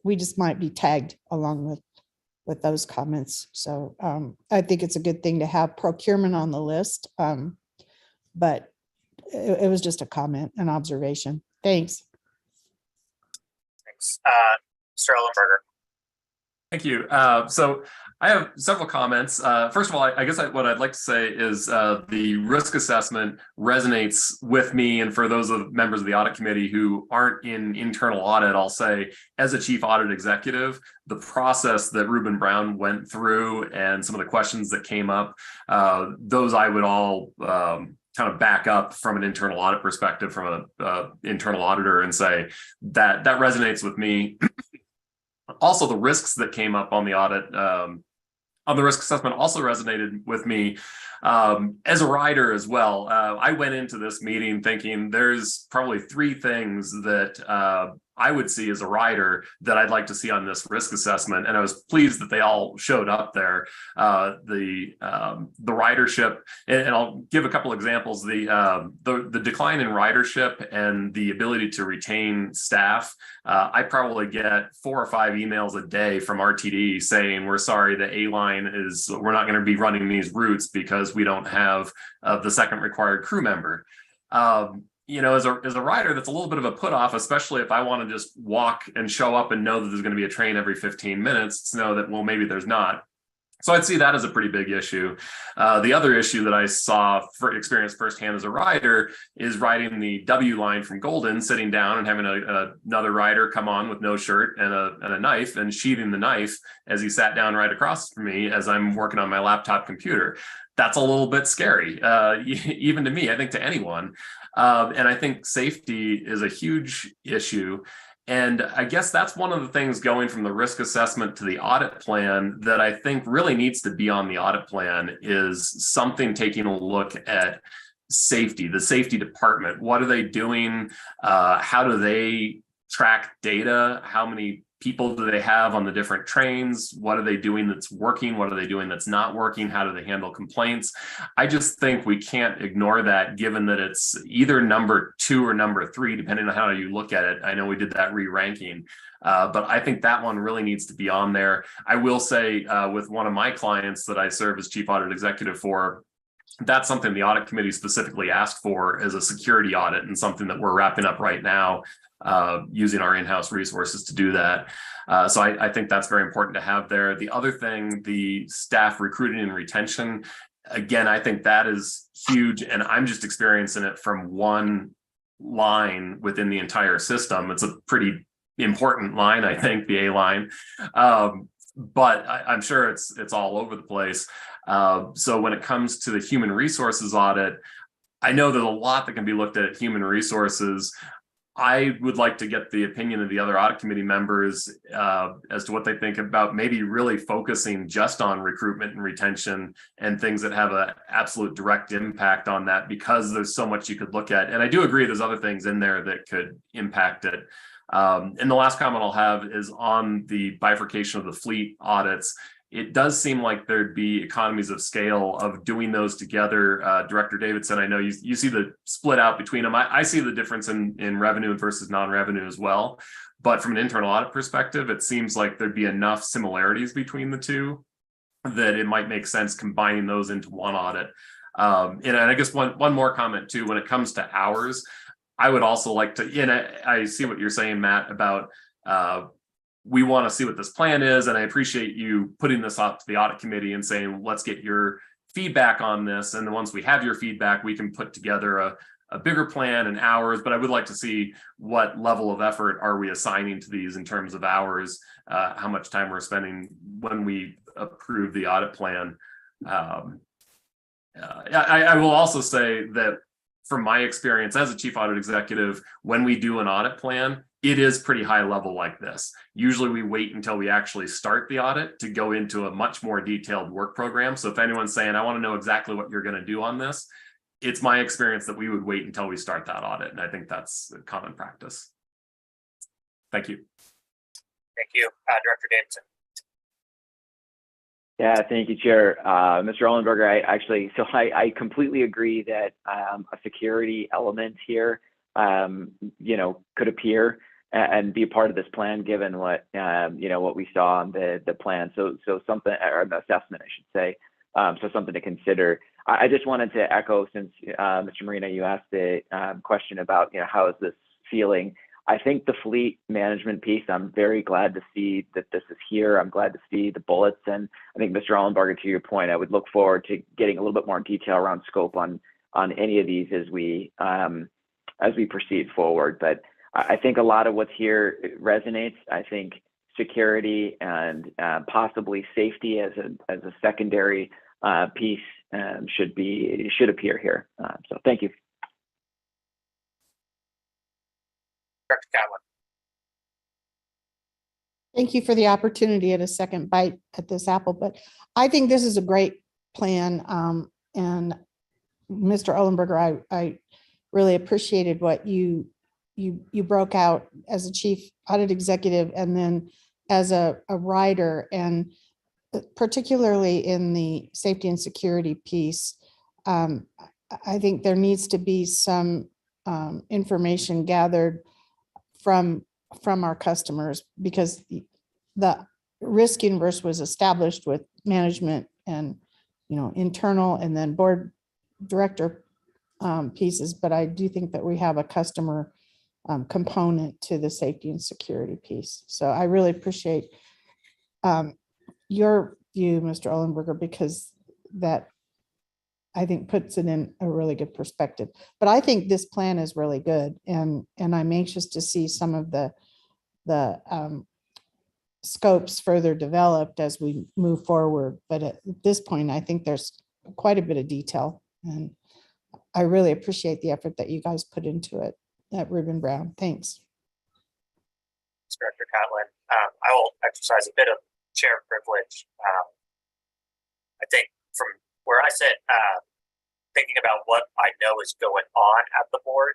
We just might be tagged along with those comments. So I think it's a good thing to have procurement on the list. But it was just a comment, an observation. Thanks. Thanks. Mr. Ellenberger. Thank you. So I have several comments. First of all, I guess what I'd like to say is the risk assessment resonates with me. And for those of members of the audit committee who aren't in internal audit, I'll say, as a chief audit executive, the process that Ruben Brown went through and some of the questions that came up, those I would all kind of back up from an internal audit perspective, from an internal auditor, and say that resonates with me. Also, the risks that came up on the audit, on the risk assessment, also resonated with me as a rider as well. I went into this meeting thinking there's probably three things that I would see as a rider that I'd like to see on this risk assessment, and I was pleased that they all showed up there. The ridership, and I'll give a couple examples. The decline in ridership and the ability to retain staff. I probably get 4 or 5 emails a day from RTD saying, we're sorry, the A-line we're not going to be running these routes because we don't have the second required crew member. As a rider, that's a little bit of a put off, especially if I want to just walk and show up and know that there's going to be a train every 15 minutes to know that, well, maybe there's not. So I'd see that as a pretty big issue. The other issue that I experienced firsthand as a rider is riding the W line from Golden, sitting down and having another rider come on with no shirt and a knife, and sheathing the knife as he sat down right across from me as I'm working on my laptop computer. That's a little bit scary, even to me, I think to anyone. And I think safety is a huge issue. And I guess that's one of the things going from the risk assessment to the audit plan that I think really needs to be on the audit plan is something taking a look at safety, the safety department. What are they doing? How do they track data? How many people do they have on the different trains? What are they doing that's working? What are they doing that's not working? How do they handle complaints? I just think we can't ignore that, given that it's either number 2 or number 3, depending on how you look at it. I know we did that re-ranking, but I think that one really needs to be on there. I will say with one of my clients that I serve as chief audit executive for, that's something the audit committee specifically asked for as a security audit, and something that we're wrapping up right now using our in-house resources to do that. So I think that's very important to have there. The other thing, the staff recruiting and retention, again, I think that is huge, and I'm just experiencing it from one line within the entire system. It's a pretty important line, I think, the A line, but I'm sure it's all over the place. So when it comes to the human resources audit, I know there's a lot that can be looked at human resources. I would like to get the opinion of the other audit committee members as to what they think about maybe really focusing just on recruitment and retention and things that have an absolute direct impact on that, because there's so much you could look at. And I do agree there's other things in there that could impact it. And the last comment I'll have is on the bifurcation of the fleet audits. It does seem like there'd be economies of scale of doing those together. Director Davidson, I know you see the split out between them. I see the difference in revenue versus non-revenue as well. But from an internal audit perspective, it seems like there'd be enough similarities between the two that it might make sense combining those into one audit. And I guess one more comment too, when it comes to hours, I would also like to, and I see what you're saying, Matt, about we want to see what this plan is. And I appreciate you putting this off to the audit committee and saying, let's get your feedback on this. And then once we have your feedback, we can put together a bigger plan and hours. But I would like to see what level of effort are we assigning to these in terms of hours, how much time we're spending when we approve the audit plan. I will also say that from my experience as a chief audit executive, when we do an audit plan, it is pretty high level like this. Usually we wait until we actually start the audit to go into a much more detailed work program. So if anyone's saying, I want to know exactly what you're going to do on this, it's my experience that we would wait until we start that audit. And I think that's a common practice. Thank you. Thank you, Director Davidson. Yeah, thank you, Chair. Mr. Ollenberger, I completely agree that a security element here, could appear and be a part of this plan, given what, what we saw on the plan. So something, or the assessment, I should say. So something to consider. I just wanted to echo, since Mr. Marina, you asked the question about, how is this feeling? I think the fleet management piece, I'm very glad to see that this is here. I'm glad to see the bullets. And I think, Mr. Ollenberger, to your point, I would look forward to getting a little bit more detail around scope on any of these as we proceed forward. But I think a lot of what's here resonates. I think security and possibly safety as a secondary piece should appear here. So thank you. Director Catlin. Thank you for the opportunity at a second bite at this apple, but I think this is a great plan. And Mr. Ollenberger, I really appreciated what you broke out as a chief audit executive and then as a writer, and particularly in the safety and security piece. I think there needs to be some information gathered from our customers, because the risk universe was established with management and internal and then board director pieces, but I do think that we have a customer component to the safety and security piece. So I really appreciate your view, Mr. Ollenberger, because that, I think, puts it in a really good perspective. But I think this plan is really good, and I'm anxious to see some of the scopes further developed as we move forward. But at this point, I think there's quite a bit of detail, and I really appreciate the effort that you guys put into it at Reuben Brown. Thanks. Director Catlin. I will exercise a bit of chair privilege. I think from where I sit, thinking about what I know is going on at the board,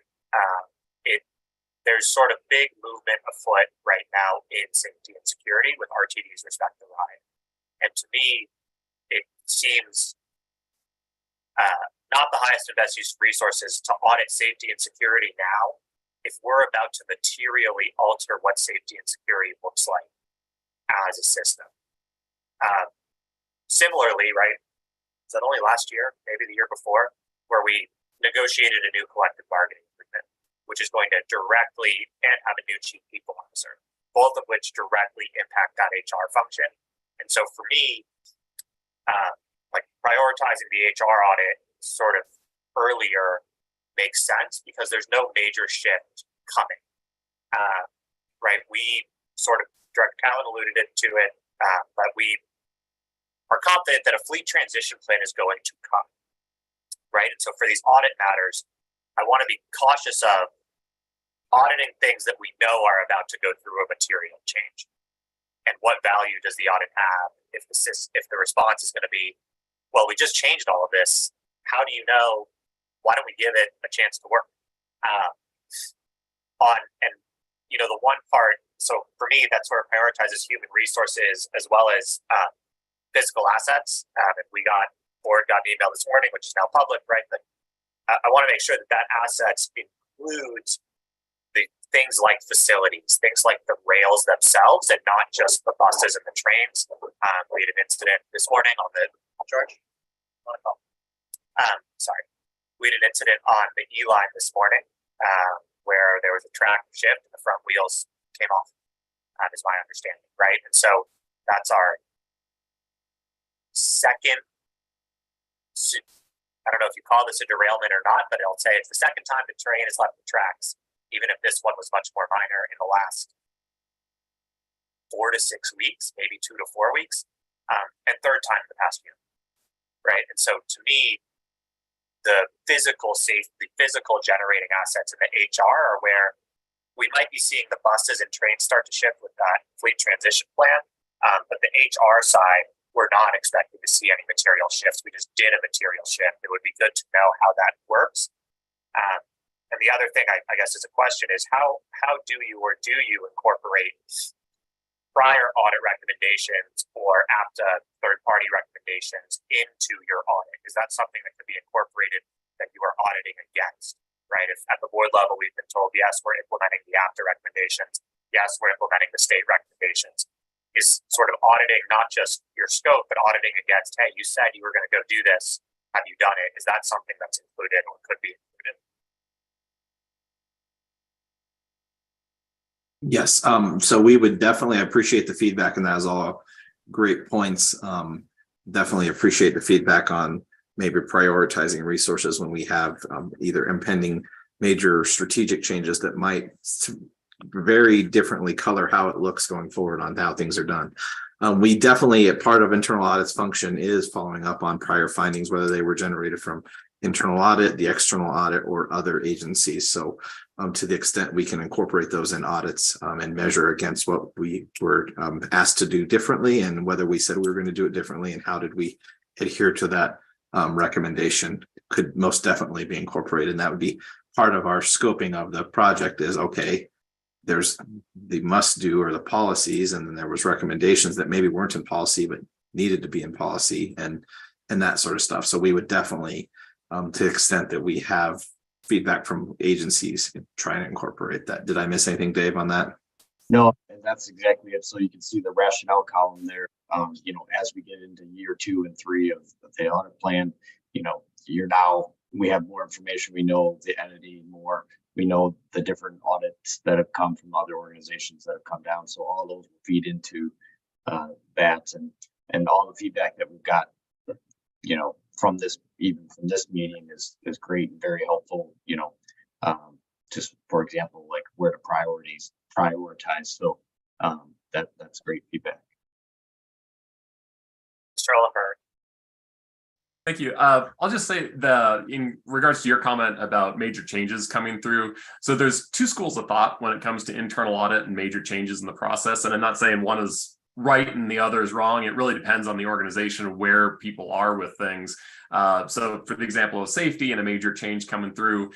there's sort of big movement afoot right now in safety and security with RTD's respect to RIDE. And to me, it seems not the highest and best use of resources to audit safety and security now if we're about to materially alter what safety and security looks like as a system. Similarly, right, is that only last year, maybe the year before, where we negotiated a new collective bargaining agreement, which is going to directly and have a new chief people officer, both of which directly impact that HR function. And so for me, like prioritizing the HR audit sort of earlier makes sense because there's no major shift coming. Right? We sort of, Director Cowan alluded to it, but we are confident that a fleet transition plan is going to come. Right? And so for these audit matters, I want to be cautious of auditing things that we know are about to go through a material change. And what value does the audit have if the response is going to be, well, we just changed all of this. How do you know? Why don't we give it a chance to work? The one part, so for me, that sort of prioritizes human resources as well as physical assets. And board got an email this morning, which is now public, right? But I want to make sure that assets includes the things like facilities, things like the rails themselves, and not just the buses and the trains. We had an incident this morning on the George. We had an incident on the E line this morning where there was a track shift and the front wheels came off. Is my understanding, right? And so that's our second. I don't know if you call this a derailment or not, but I'll say it's the second time the train has left the tracks, even if this one was much more minor in the last 4 to 6 weeks, maybe 2 to 4 weeks, and third time in the past year, right? And so to me, the physical generating assets in the HR are where we might be seeing the buses and trains start to shift with that fleet transition plan, but the HR side, we're not expecting to see any material shifts. We just did a material shift. It would be good to know how that works. And the other thing, I guess, is a question is how do you incorporate prior audit recommendations or APTA third-party recommendations into your audit? Is that something that could be incorporated that you are auditing against, right? If at the board level we've been told, yes, we're implementing the APTA recommendations, yes, we're implementing the state recommendations, is sort of auditing not just your scope, but auditing against, hey, you said you were going to go do this. Have you done it? Is that something that's included or could be included? Yes, so we would definitely appreciate the feedback, and that is all great points. Definitely appreciate the feedback on maybe prioritizing resources when we have either impending major strategic changes that might very differently color how it looks going forward on how things are done. We definitely, a part of internal audit's function is following up on prior findings, whether they were generated from internal audit, the external audit, or other agencies. So to the extent we can incorporate those in audits and measure against what we were asked to do differently, and whether we said we were going to do it differently and how did we adhere to that recommendation, could most definitely be incorporated. And that would be part of our scoping of the project is, okay, there's the must do or the policies, and then there was recommendations that maybe weren't in policy but needed to be in policy, and that sort of stuff. So we would definitely, to the extent that we have feedback from agencies, try and incorporate that. Did I miss anything, Dave, on that? No, that's exactly it. So you can see the rationale column there. As we get into year 2 and 3 of the audit plan, we have more information. We know the entity more. We know the different audits that have come from other organizations that have come down. So all those will feed into that, and all the feedback that we've got, from this meeting is great and very helpful. Just for example, like where to prioritize. So that's great feedback. Mr. Oliver. Thank you. I'll just say in regards to your comment about major changes coming through. So there's 2 schools of thought when it comes to internal audit and major changes in the process. And I'm not saying one is right and the other is wrong. It really depends on the organization, where people are with things. So for the example of safety and a major change coming through,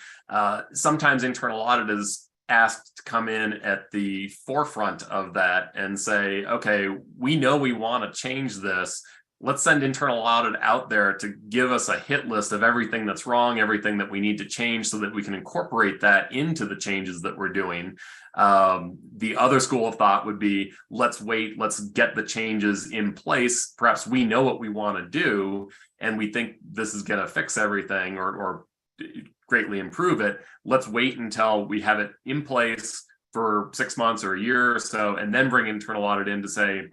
sometimes internal audit is asked to come in at the forefront of that and say, okay, we know we want to change this. Let's send internal audit out there to give us a hit list of everything that's wrong, everything that we need to change so that we can incorporate that into the changes that we're doing. The other school of thought would be, let's wait, let's get the changes in place. Perhaps we know what we want to do and we think this is going to fix everything or greatly improve it. Let's wait until we have it in place for 6 months or a year or so, and then bring internal audit in to say,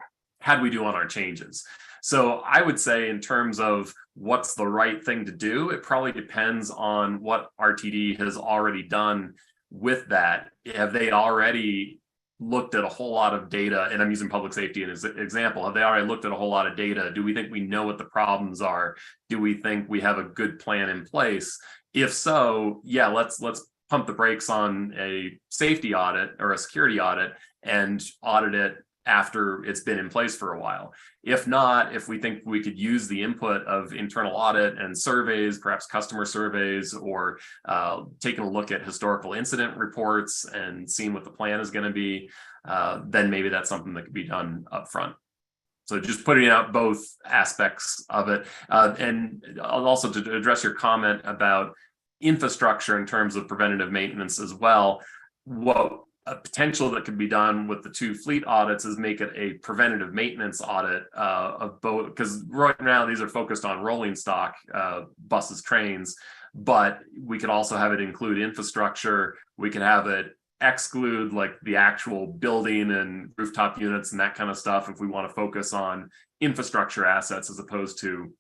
how do we do on our changes? So I would say in terms of what's the right thing to do, it probably depends on what RTD has already done with that. Have they already looked at a whole lot of data? And I'm using public safety as an example. Have they already looked at a whole lot of data? Do we think we know what the problems are? Do we think we have a good plan in place? If so, yeah, let's pump the brakes on a safety audit or a security audit and audit it after it's been in place for a while. If not, if we think we could use the input of internal audit and surveys, perhaps customer surveys, or taking a look at historical incident reports and seeing what the plan is going to be, then maybe that's something that could be done up front. So just putting out both aspects of it. And also to address your comment about infrastructure in terms of preventative maintenance as well, what a potential that could be done with the 2 fleet audits is make it a preventative maintenance audit of both, because right now these are focused on rolling stock, buses, trains, but we could also have it include infrastructure. We could have it exclude like the actual building and rooftop units and that kind of stuff if we want to focus on infrastructure assets as opposed to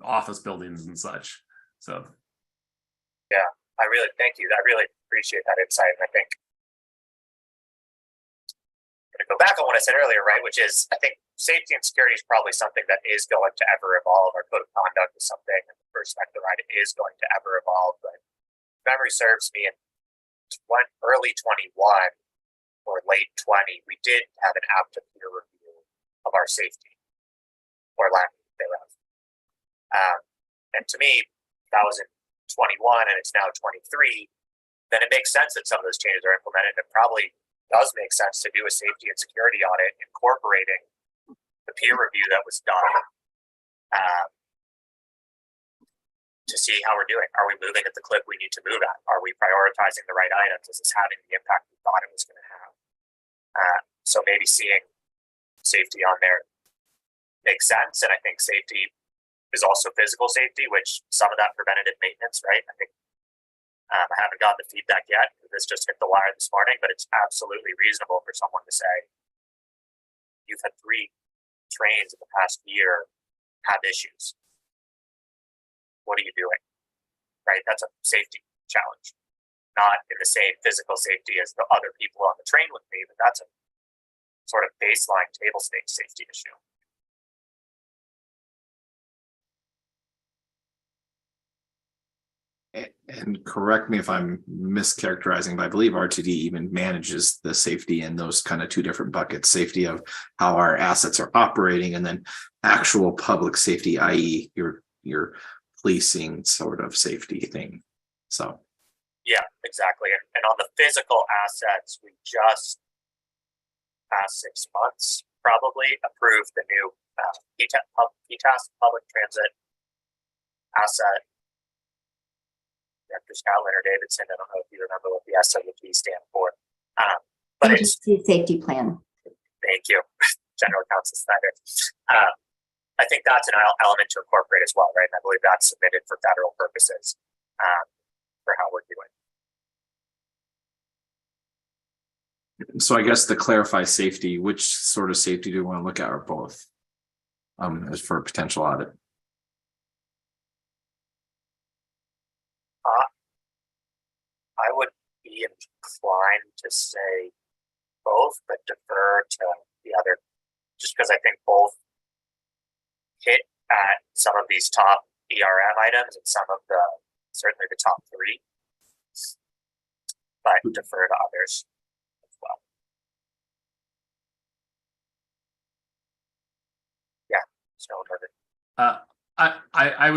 office buildings and such. So yeah, I really thank you. I really appreciate that insight. And I think I'm gonna go back on what I said earlier, right? Which is I think safety and security is probably something that is going to ever evolve. Our code of conduct is something, and the first sector, right, is going to ever evolve. But if memory serves me, in early 21 or late 20, we did have an after peer review of our safety or lack thereof. And to me, that was in 21 and it's now 23, then it makes sense that some of those changes are implemented. It probably does make sense to do a safety and security audit incorporating the peer review that was done to see how we're doing. Are we moving at the clip we need to move at? Are we prioritizing the right items? Is this having the impact we thought it was going to have? So maybe seeing safety on there makes sense. And I think safety is also physical safety, which some of that preventative maintenance, right? I think I haven't gotten the feedback yet. This just hit the wire this morning, but it's absolutely reasonable for someone to say, you've had 3 trains in the past year have issues. What are you doing? Right? That's a safety challenge. Not in the same physical safety as the other people on the train with me, but that's a sort of baseline table stakes safety issue. And correct me if I'm mischaracterizing, but I believe RTD even manages the safety in those kind of 2 different buckets: safety of how our assets are operating, and then actual public safety, i.e., your policing sort of safety thing. So yeah, exactly. And on the physical assets, we just past 6 months probably approved the new PTAS public transit asset. Director Scott Leonard Davidson. I don't know if you remember what the SWP stand for, but it's safety plan. Thank you, General Counsel Snyder. I think that's an element to incorporate as well, right? And I believe that's submitted for federal purposes for how we're doing. So I guess to clarify safety, which sort of safety do we want to look at, or both, as for a potential audit? I would be inclined to say both, but defer to the other, just because I think both hit at some of these top ERM items and some of the, certainly the top 3, but defer to others as well. Yeah, so I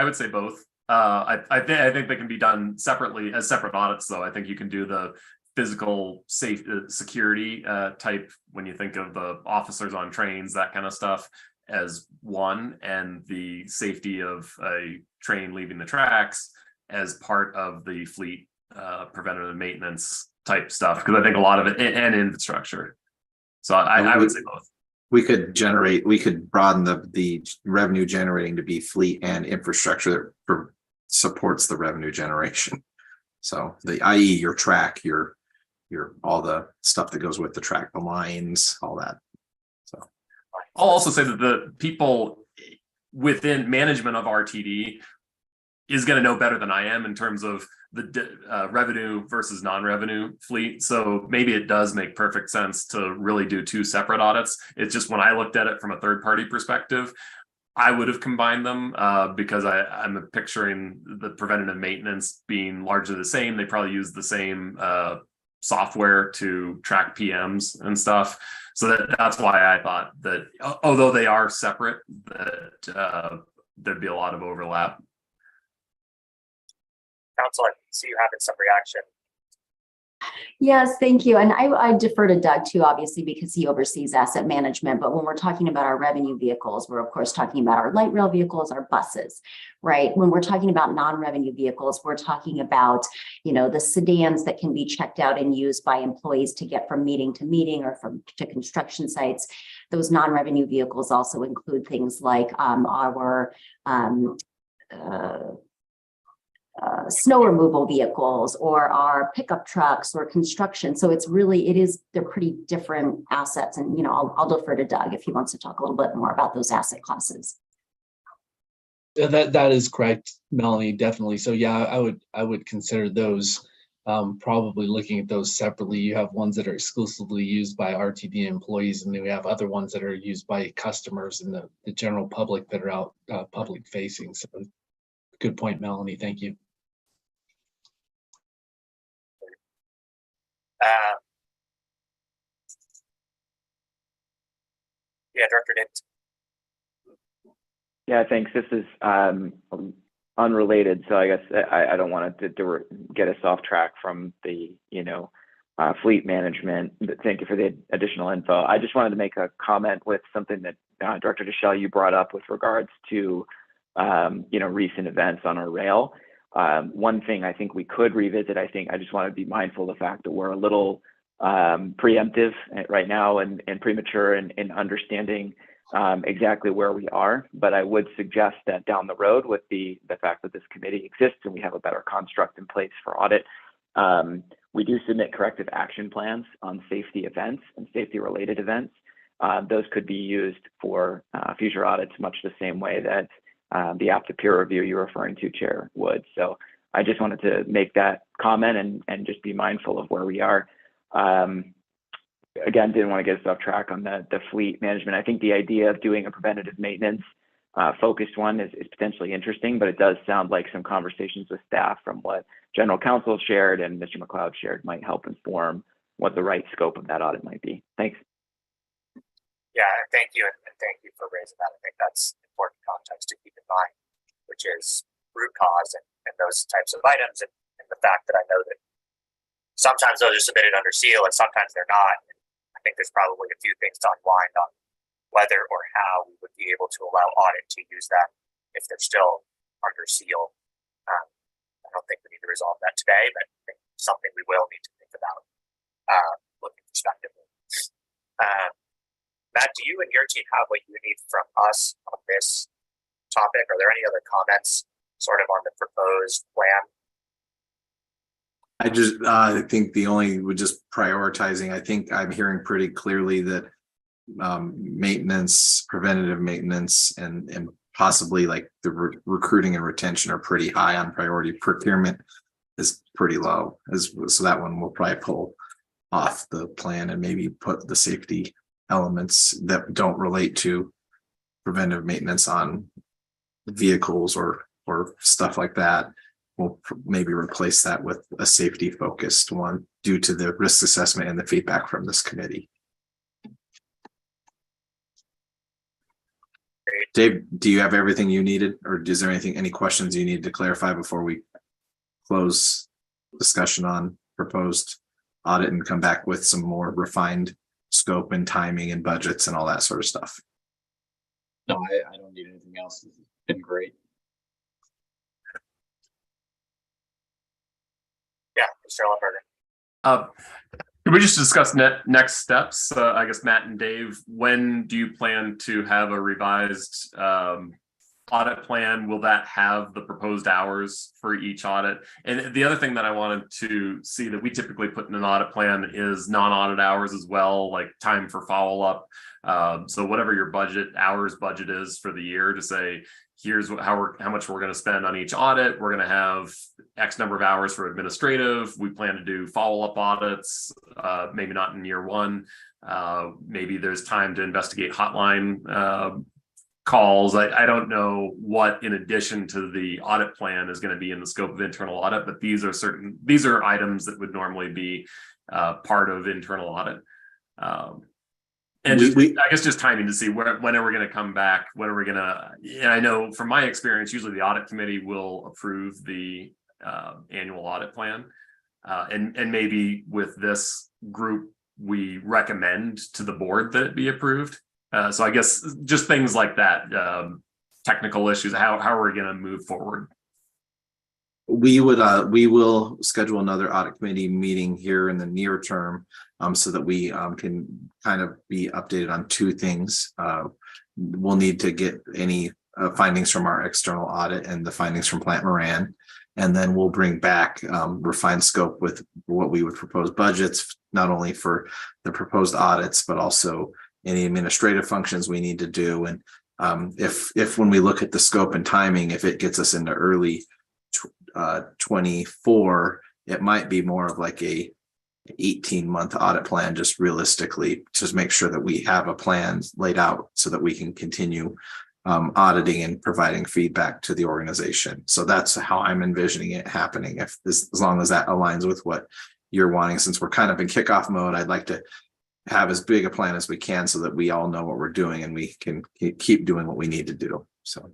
would say both. I think they can be done separately as separate audits, though. I think you can do the physical security type, when you think of the officers on trains, that kind of stuff, as one, and the safety of a train leaving the tracks as part of the fleet preventative maintenance type stuff, because I think a lot of it, and infrastructure. So I would say both. We could broaden the revenue generating to be fleet and infrastructure that supports the revenue generation. So i.e. your track, your all the stuff that goes with the track, the lines, all that. So I'll also say that the people within management of RTD is going to know better than I am in terms of the revenue versus non-revenue fleet. So maybe it does make perfect sense to really do two separate audits. It's just when I looked at it from a third-party perspective, I would have combined them because I'm picturing the preventative maintenance being largely the same. They probably use the same software to track PMs and stuff. So that's why I thought that, although they are separate, that there'd be a lot of overlap. Council, I see you having some reaction. Yes, thank you. And I defer to Doug too, obviously, because he oversees asset management. But when we're talking about our revenue vehicles, we're of course talking about our light rail vehicles, our buses, right? When we're talking about non-revenue vehicles, we're talking about, the sedans that can be checked out and used by employees to get from meeting to meeting or to construction sites. Those non-revenue vehicles also include things like our snow removal vehicles or our pickup trucks or construction. So they're pretty different assets. And, I'll defer to Doug if he wants to talk a little bit more about those asset classes. That is correct, Melanie, definitely. So yeah, I would consider those, probably looking at those separately. You have ones that are exclusively used by RTD employees, and then we have other ones that are used by customers and the general public that are out public facing. So good point, Melanie. Thank you. Yeah, Director Dent. Yeah, thanks. This is unrelated, so I guess I don't want to get us off track from the fleet management. But thank you for the additional info. I just wanted to make a comment with something that Director Deschelle, you brought up with regards to recent events on our rail. One thing I think we could revisit. I just want to be mindful of the fact that we're a little preemptive right now and premature in understanding exactly where we are. But I would suggest that down the road, with the fact that this committee exists and we have a better construct in place for audit, we do submit corrective action plans on safety events and safety related events. Those could be used for future audits, much the same way that the after peer review you're referring to, Chair, would. So I just wanted to make that comment and just be mindful of where we are. Again, didn't want to get us off track on the fleet management. I think the idea of doing a preventative maintenance focused one is potentially interesting, but it does sound like some conversations with staff from what General Counsel shared and Mr. McLeod shared might help inform what the right scope of that audit might be. Thanks. Yeah, thank you, and thank you for raising that. I think that's important context to keep in mind, which is root cause and those types of items, and the fact that I know that sometimes those are submitted under seal and sometimes they're not. And I think there's probably a few things to unwind on whether or how we would be able to allow audit to use that if they're still under seal. I don't think we need to resolve that today, but I think something we will need to think about looking prospectively. Matt, do you and your team have what you need from us on this topic? Are there any other comments sort of on the proposed plan? I think the only would just prioritizing, I think I'm hearing pretty clearly that maintenance, preventative maintenance, and possibly like the recruiting and retention are pretty high on priority. Procurement is pretty low, so that one will probably pull off the plan and maybe put the safety elements that don't relate to preventive maintenance on vehicles or stuff like that. We'll maybe replace that with a safety focused one due to the risk assessment and the feedback from this committee. Dave, do you have everything you needed, or is there any questions you need to clarify before we close discussion on proposed audit and come back with some more refined scope and timing and budgets and all that sort of stuff. No, I don't need anything else. It's been great. Yeah, Mr. Ellenberger. Can we just discuss next steps? I guess Matt and Dave, when do you plan to have a revised audit plan? Will that have the proposed hours for each audit? And the other thing that I wanted to see that we typically put in an audit plan is non-audit hours as well, like time for follow-up. So whatever your hours budget is for the year, to say, here's how much we're going to spend on each audit. We're going to have X number of hours for administrative. We plan to do follow-up audits, maybe not in year one. Maybe there's time to investigate hotline calls. I don't know what, in addition to the audit plan, is going to be in the scope of internal audit, but these are items that would normally be part of internal audit. And I guess just timing to see when are we going to come back? When are we going to? And I know from my experience, usually the audit committee will approve the annual audit plan, and maybe with this group we recommend to the board that it be approved. So I guess just things like that, technical issues. How are we going to move forward? We will schedule another audit committee meeting here in the near term, so that we can kind of be updated on two things. We'll need to get any findings from our external audit and the findings from Plant Moran, and then we'll bring back refined scope with what we would propose budgets, not only for the proposed audits, but also any administrative functions we need to do. And if when we look at the scope and timing, if it gets us into early 24, it might be more of like a 18-month audit plan, just realistically, just make sure that we have a plan laid out so that we can continue auditing and providing feedback to the organization. So that's how I'm envisioning it happening. As long as that aligns with what you're wanting, since we're kind of in kickoff mode, I'd like to have as big a plan as we can so that we all know what we're doing and we can keep doing what we need to do. So.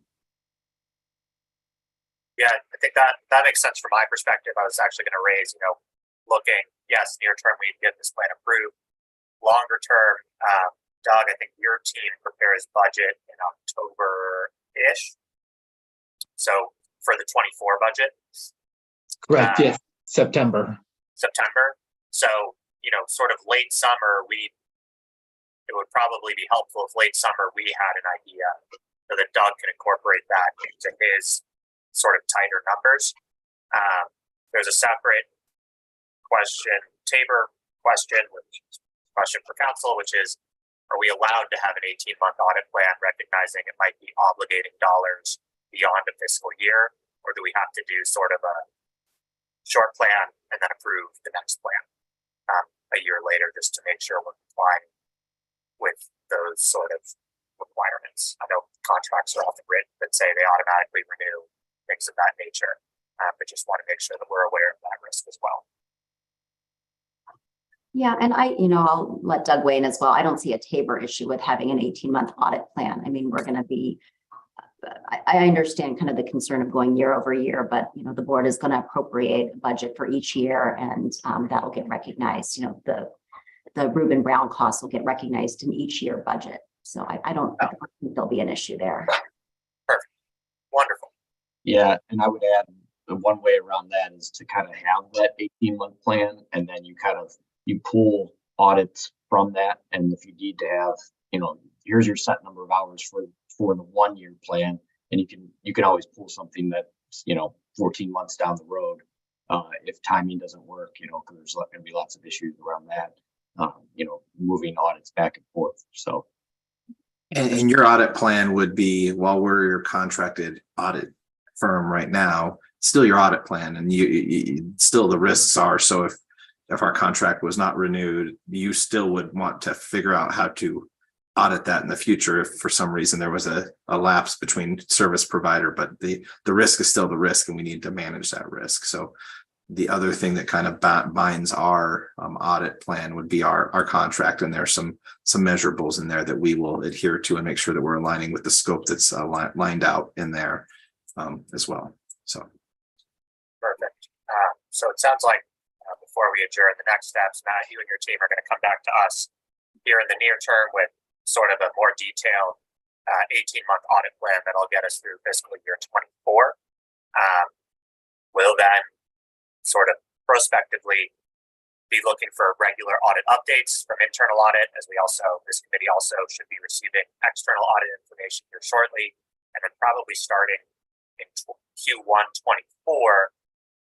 Yeah, I think that makes sense from my perspective. I was actually going to raise, looking, yes, near term, we get this plan approved. Longer term, Doug, I think your team prepares budget in October-ish. So for the 24 budget. Correct, yes, September. So, sort of late summer, it would probably be helpful if late summer we had an idea so that Doug can incorporate that into his sort of tighter numbers. There's a separate Tabor question for council, which is, are we allowed to have an 18-month audit plan, recognizing it might be obligating dollars beyond a fiscal year, or do we have to do sort of a short plan and then approve the next plan a year later, just to make sure we're complying with those sort of requirements? I know contracts are often written that say they automatically renew, things of that nature, but just want to make sure that we're aware of that risk as well. Yeah, and I'll let Doug weigh in as well. I don't see a Tabor issue with having an 18-month audit plan. I mean, we're going to be, I understand kind of the concern of going year over year, but, the board is going to appropriate a budget for each year, and that'll get recognized. The Reuben Brown costs will get recognized in each year budget. So I don't think there'll be an issue there. Perfect. Wonderful. Yeah, and I would add one way around that is to kind of have that 18-month plan, and then you pull audits from that. And if you need to have, here's your set number of hours for the 1 year plan, and you can always pull something that's 14 months down the road if timing doesn't work, because there's going to be lots of issues around that, moving audits back and forth. So, and your audit plan would be, while we're your contracted audit firm right now, still your audit plan, and you still the risks are. So if our contract was not renewed, you still would want to figure out how to audit that in the future if for some reason there was a lapse between service provider, but the risk is still the risk, and we need to manage that risk. So the other thing that kind of binds our audit plan would be our contract, and there's some measurables in there that we will adhere to and make sure that we're aligning with the scope that's lined out in there as well. So perfect. So it sounds like before we adjourn, the next steps, Matt, you and your team are going to come back to us here in the near term with sort of a more detailed 18-month audit plan that'll get us through fiscal year 24. We'll then sort of prospectively be looking for regular audit updates from internal audit, as this committee also should be receiving external audit information here shortly, and then probably starting in Q1 24,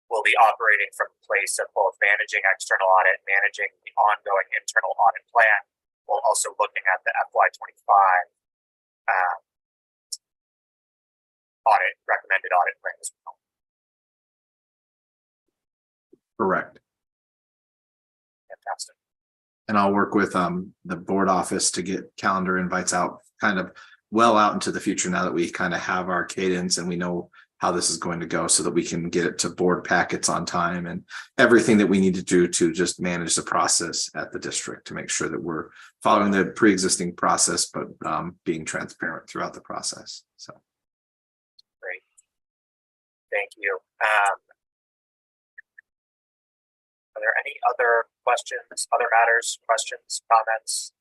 we'll be operating from the place of both managing external audit, managing the ongoing internal audit plan, while also looking at the FY25 recommended audit plan as well. Correct. Fantastic. And I'll work with the board office to get calendar invites out kind of well out into the future now that we kind of have our cadence and we know how this is going to go, so that we can get it to board packets on time and everything that we need to do to just manage the process at the district to make sure that we're following the pre-existing process, but being transparent throughout the process. So. Great. Thank you. Are there any other questions, other matters, questions, comments?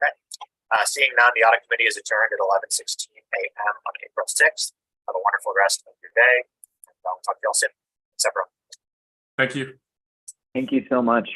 Okay. Seeing none, the audit committee is adjourned at 11:16 a.m. on April 6th. Have a wonderful rest of your day. And I'll talk to you all soon. Thanks, everyone. Thank you. Thank you so much.